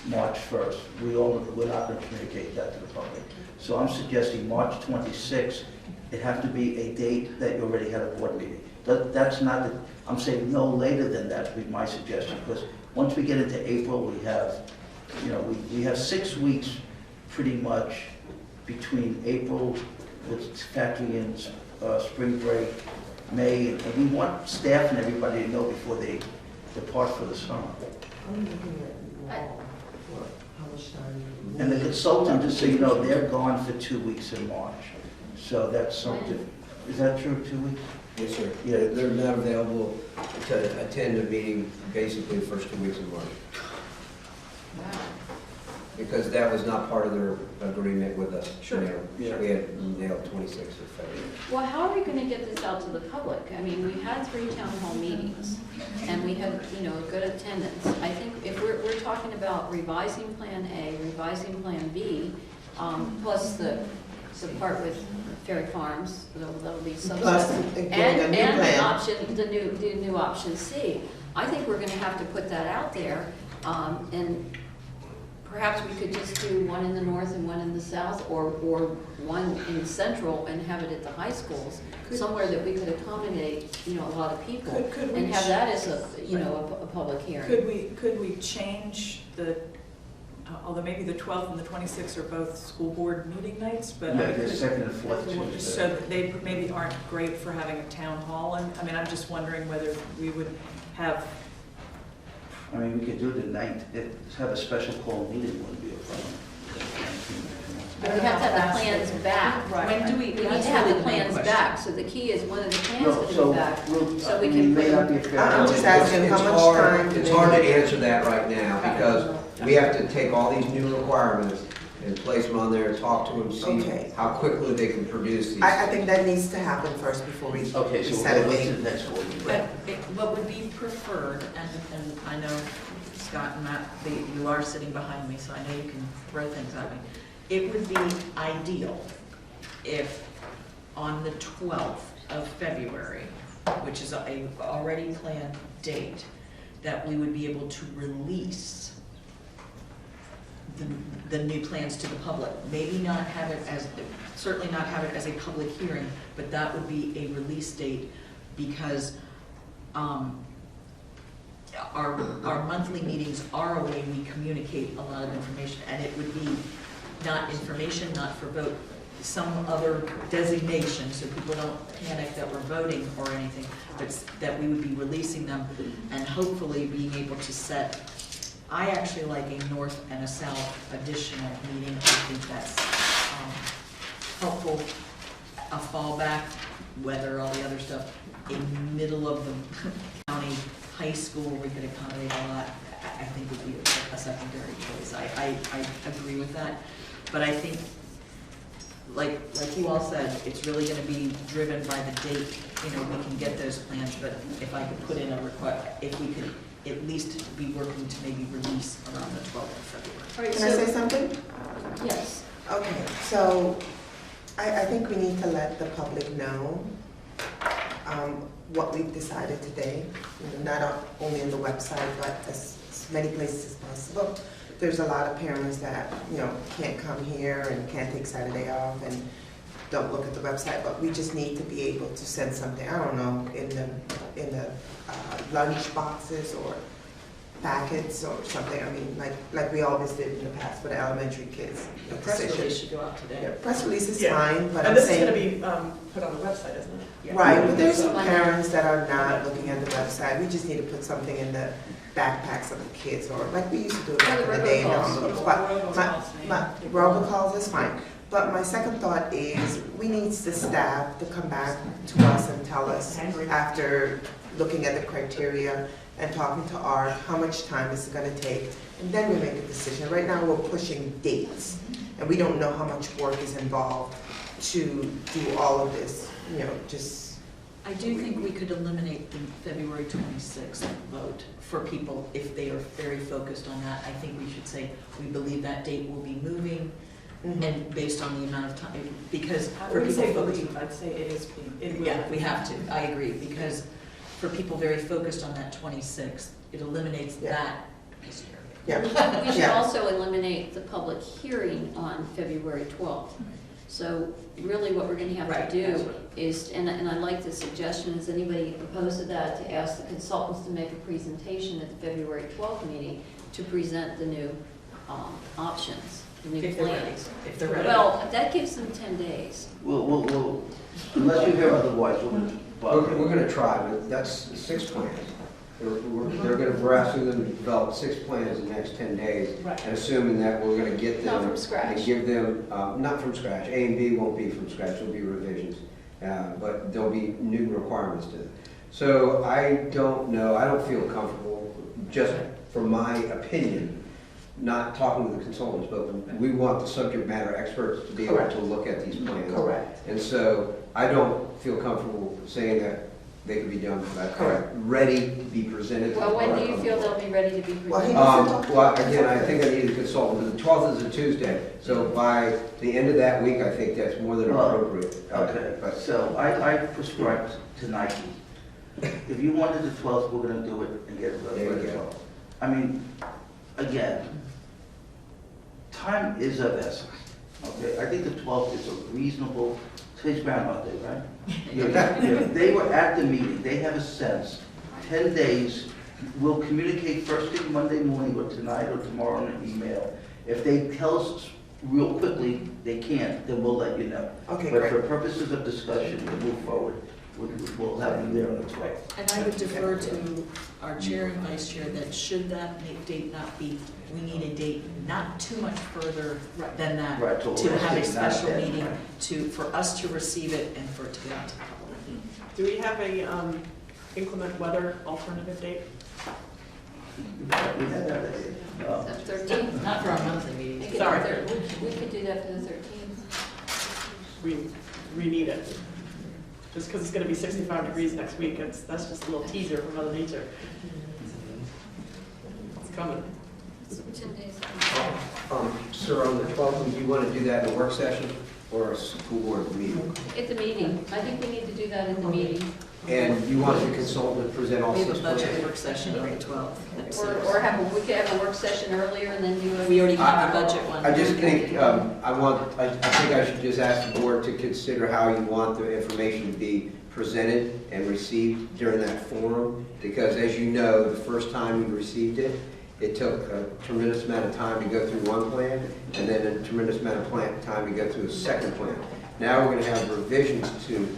March 1st. We're not going to communicate that to the public. So I'm suggesting March 26th, it have to be a date that you already had a board meeting. That's not, I'm saying no later than that would be my suggestion, because once we get into April, we have, we have 6 weeks pretty much between April, with factoring in spring break, May, and we want staff and everybody to know before they depart for the summer. I'm looking at how much time. And the consultant, just so you know, they're gone for 2 weeks in March. So that's something, is that true, 2 weeks? Yes, sir. Yeah, they're not available to attend a meeting basically the first 2 weeks of March, Wow. because that was not part of their agreement with us. Sure. We had nailed 26th of February. Well, how are we going to get this out to the public? I mean, we had 3 town hall meetings, and we had, a good attendance. I think if we're talking about revising Plan A, revising Plan B, plus the part with Ferry Farms, that'll be Plus, subset, including and a new the plan. option, the new option C. I think we're going to have to put that out there, and perhaps we could just do one in the north and one in the south, or one in central and have it at the high schools, somewhere that we could accommodate, a lot of people, Could we and have that as a public hearing. Could we change although maybe the 12th and the 26th are both school board meeting nights, but Yeah, the second and fourth so Tuesday. that they maybe aren't great for having a town hall, and, I'm just wondering whether we would have, I mean, we could do the 9th, have a special call meeting, wouldn't be a problem. But we have to have the plans back. Right. When do we? We need to that's have really the main plans question. back, so the key is one of the plans No, to so, be back. So we I can mean, may put- not be a fair. I'm just asking how It's much hard- time do It's they hard to need? answer that right now, because we have to take all these new requirements and place them on there, talk to them, see Okay. how quickly they can produce these. I think that needs to happen first before we Okay, so set a we'll go date. to the next one. What would be preferred, and I know Scott and Matt, you are sitting behind me, so I know you can throw things at me. It would be ideal if on the 12th of February, which is a already planned date, that we would be able to release the new plans to the public. Maybe not have it certainly not have it as a public hearing, but that would be a release date, because our monthly meetings are a way we communicate a lot of information, and it would be not information, not for vote, some other designation, so people don't panic that we're voting or anything, but that we would be releasing them and hopefully being able to set, I actually like a north and a south additional meeting. I think that's helpful, a fallback, whether all the other stuff, in middle of the county high school where we could accommodate a lot, I think would be a secondary choice. I agree with that, but I think, like you all said, it's really gonna be driven by the date, we can get those plans, but if I could put in a request, if we could at least be working to maybe release around the 12th of February. All right, Can I say something? Yes. Okay, so I think we need to let the public know what we've decided today, not only on the website, but as many places as possible. There's a lot of parents that, can't come here and can't take Saturday off and don't look at the website, but we just need to be able to send something, I don't know, in the lunch boxes or packets or something. I mean, like we always did in the past for the elementary kids. The press release should go out today. Yeah, press release is Yeah. fine, but And I'm this is saying. gonna be put on the website, isn't it? Yeah. Right, but there's some parents that are not looking at the website. We just need to put something in the backpacks of the kids, or like we used to do it back in the day in the envelopes. But my robocalls is fine. But my second thought is, we need the staff to come back to us and tell us, after looking at the criteria and talking to Art, how much time is it gonna take, and then we make a decision. Right now, we're pushing dates, and we don't know how much work is involved to do all of this, just. I do think we could eliminate the February 26th vote for people if they are very focused on that. I think we should say, we believe that date will be moving, and based on the amount of time, because I for wouldn't people say focused. believe, I'd say it is, it will. Yeah, we have to, I agree, because for people very focused on that 26th, it eliminates Yeah. that Yeah. We should Yeah. also eliminate the public hearing on February 12th. So really what we're going to have Right, to that's do is, and I like the suggestion, is anybody opposed to that, to ask the consultants to make a presentation at the February 12th meeting to present the new options, the new If they're ready. plans. If they're ready. Well, that gives them 10 days. We'll, unless you hear otherwise, We're gonna try, but that's 6 plans. They're gonna harass them and develop 6 plans in the next 10 days. Right. And assuming that we're gonna get them. Not from And scratch. give them, not from scratch, A and B won't be from scratch, there'll be revisions, but there'll be new requirements to it. So I don't know, I don't feel comfortable, just from my opinion, not talking to the consultants, but we want the subject matter experts to be able Correct. to look at these plans. Correct. And so I don't feel comfortable saying that they could be done, Correct. ready to be presented. to the Well, when do board. you feel they'll be ready to be Well, he presented? Well, again, I think I need a consultant. The 12th is a Tuesday, so by the end of that week, I think that's more than Well, appropriate. Okay, But so I prescribed to Nike. If you wanted the 12th, we're gonna do it and get it There you ready. go. I mean, again, time is of essence, okay? I think the 12th is a reasonable, today's Groundhog Day, right? Yeah, they were at the meeting, they have a sense, 10 days, we'll communicate first thing Monday morning or tonight or tomorrow in an email. If they tell us real quickly they can't, then we'll let you know. Okay, But great. for purposes of discussion, to move forward, we'll have you there on the 12th. And I would defer to our chair and vice chair that should that date not be, we need a date not too much further than that Right, so to we'll have a say not special then. meeting for us to receive it and for it to go out to the public. Do we have a inclement weather alternative date? We had that, The 13th? Not for our monthly We meeting. could- Sorry. We could do that for the 13th. We need it. Just because it's going to be 65 degrees next week, that's just a little teaser from Mother Nature. It's coming. 10 days. Sir, on the 12th, do you want to do that in a work session or a school board meeting? At the meeting. I think we need to do that in the meeting. And you want the consultant to present all We have 6 a plans? budget work session on the 12th. at six. Or we could have a work session earlier and then do a. We already have a budget one. I just think, I think I should just ask the board to consider how you want the information to be presented and received during that forum, because as you know, the first time you received it, it took a tremendous amount of time to go through one plan, and then a tremendous amount of time to go through a second plan. Now we're going to have revisions to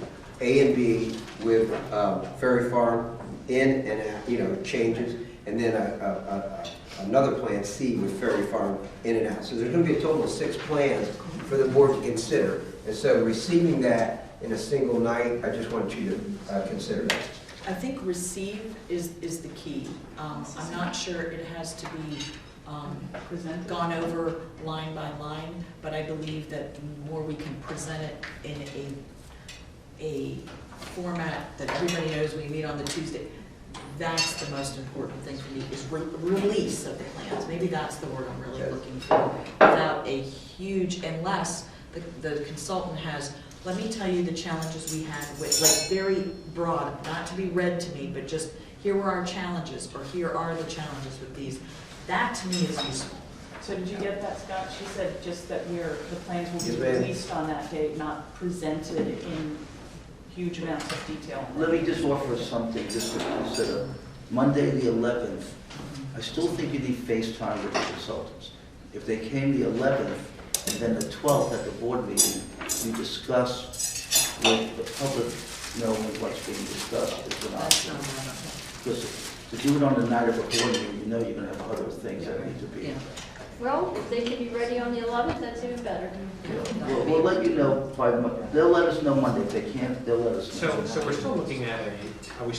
A and B with Ferry Farm in and out, changes, and then another plan, C, with Ferry Farm in and out. So there's going to be a total of 6 plans for the board to consider. And so receiving that in a single night, I just want you to consider that. I think receive is the key. I'm not sure it has to be gone over line by line, but I believe that the more we can present it in a format that everybody knows we meet on the Tuesday, that's the most important thing for me, is release of the plans. Maybe that's the word I'm really looking for, without a huge, unless the consultant has, let me tell you the challenges we had with, like, very broad, not to be read to me, but just, here were our challenges, or here are the challenges with these. That to me is useful. So did you get that, Scott? She said just that the plans will Yes, be ma'am. released on that date, not presented in huge amounts of detail. Let me just offer something just to consider. Monday, the 11th, I still think you need FaceTime with the consultants. If they came the 11th, and then the 12th at the board meeting, you discuss with the public knowing what's being discussed is an That's option. not what Because to do it on the night of a board meeting, you know you're going to have other things that need to I'm, be. yeah. Well, if they can be ready on the 11th, that's even better. We'll let you know they'll let us know Monday. If they can't, they'll let us know. So we're still looking at are we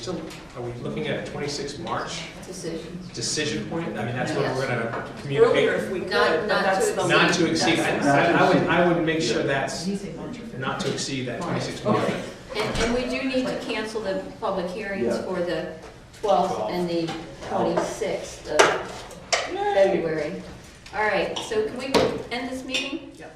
looking at a 26 March Decisions. decision point? I mean, that's what we're gonna Earlier communicate. if we could, Not- but not that's to the. Not to exceed, I would make sure Yeah. that's You say March or February? not to exceed that 26 March. Okay. And we do need to cancel the public hearings Yeah. for the 12th and the 26th of February. All right, so can we end this meeting? Yep.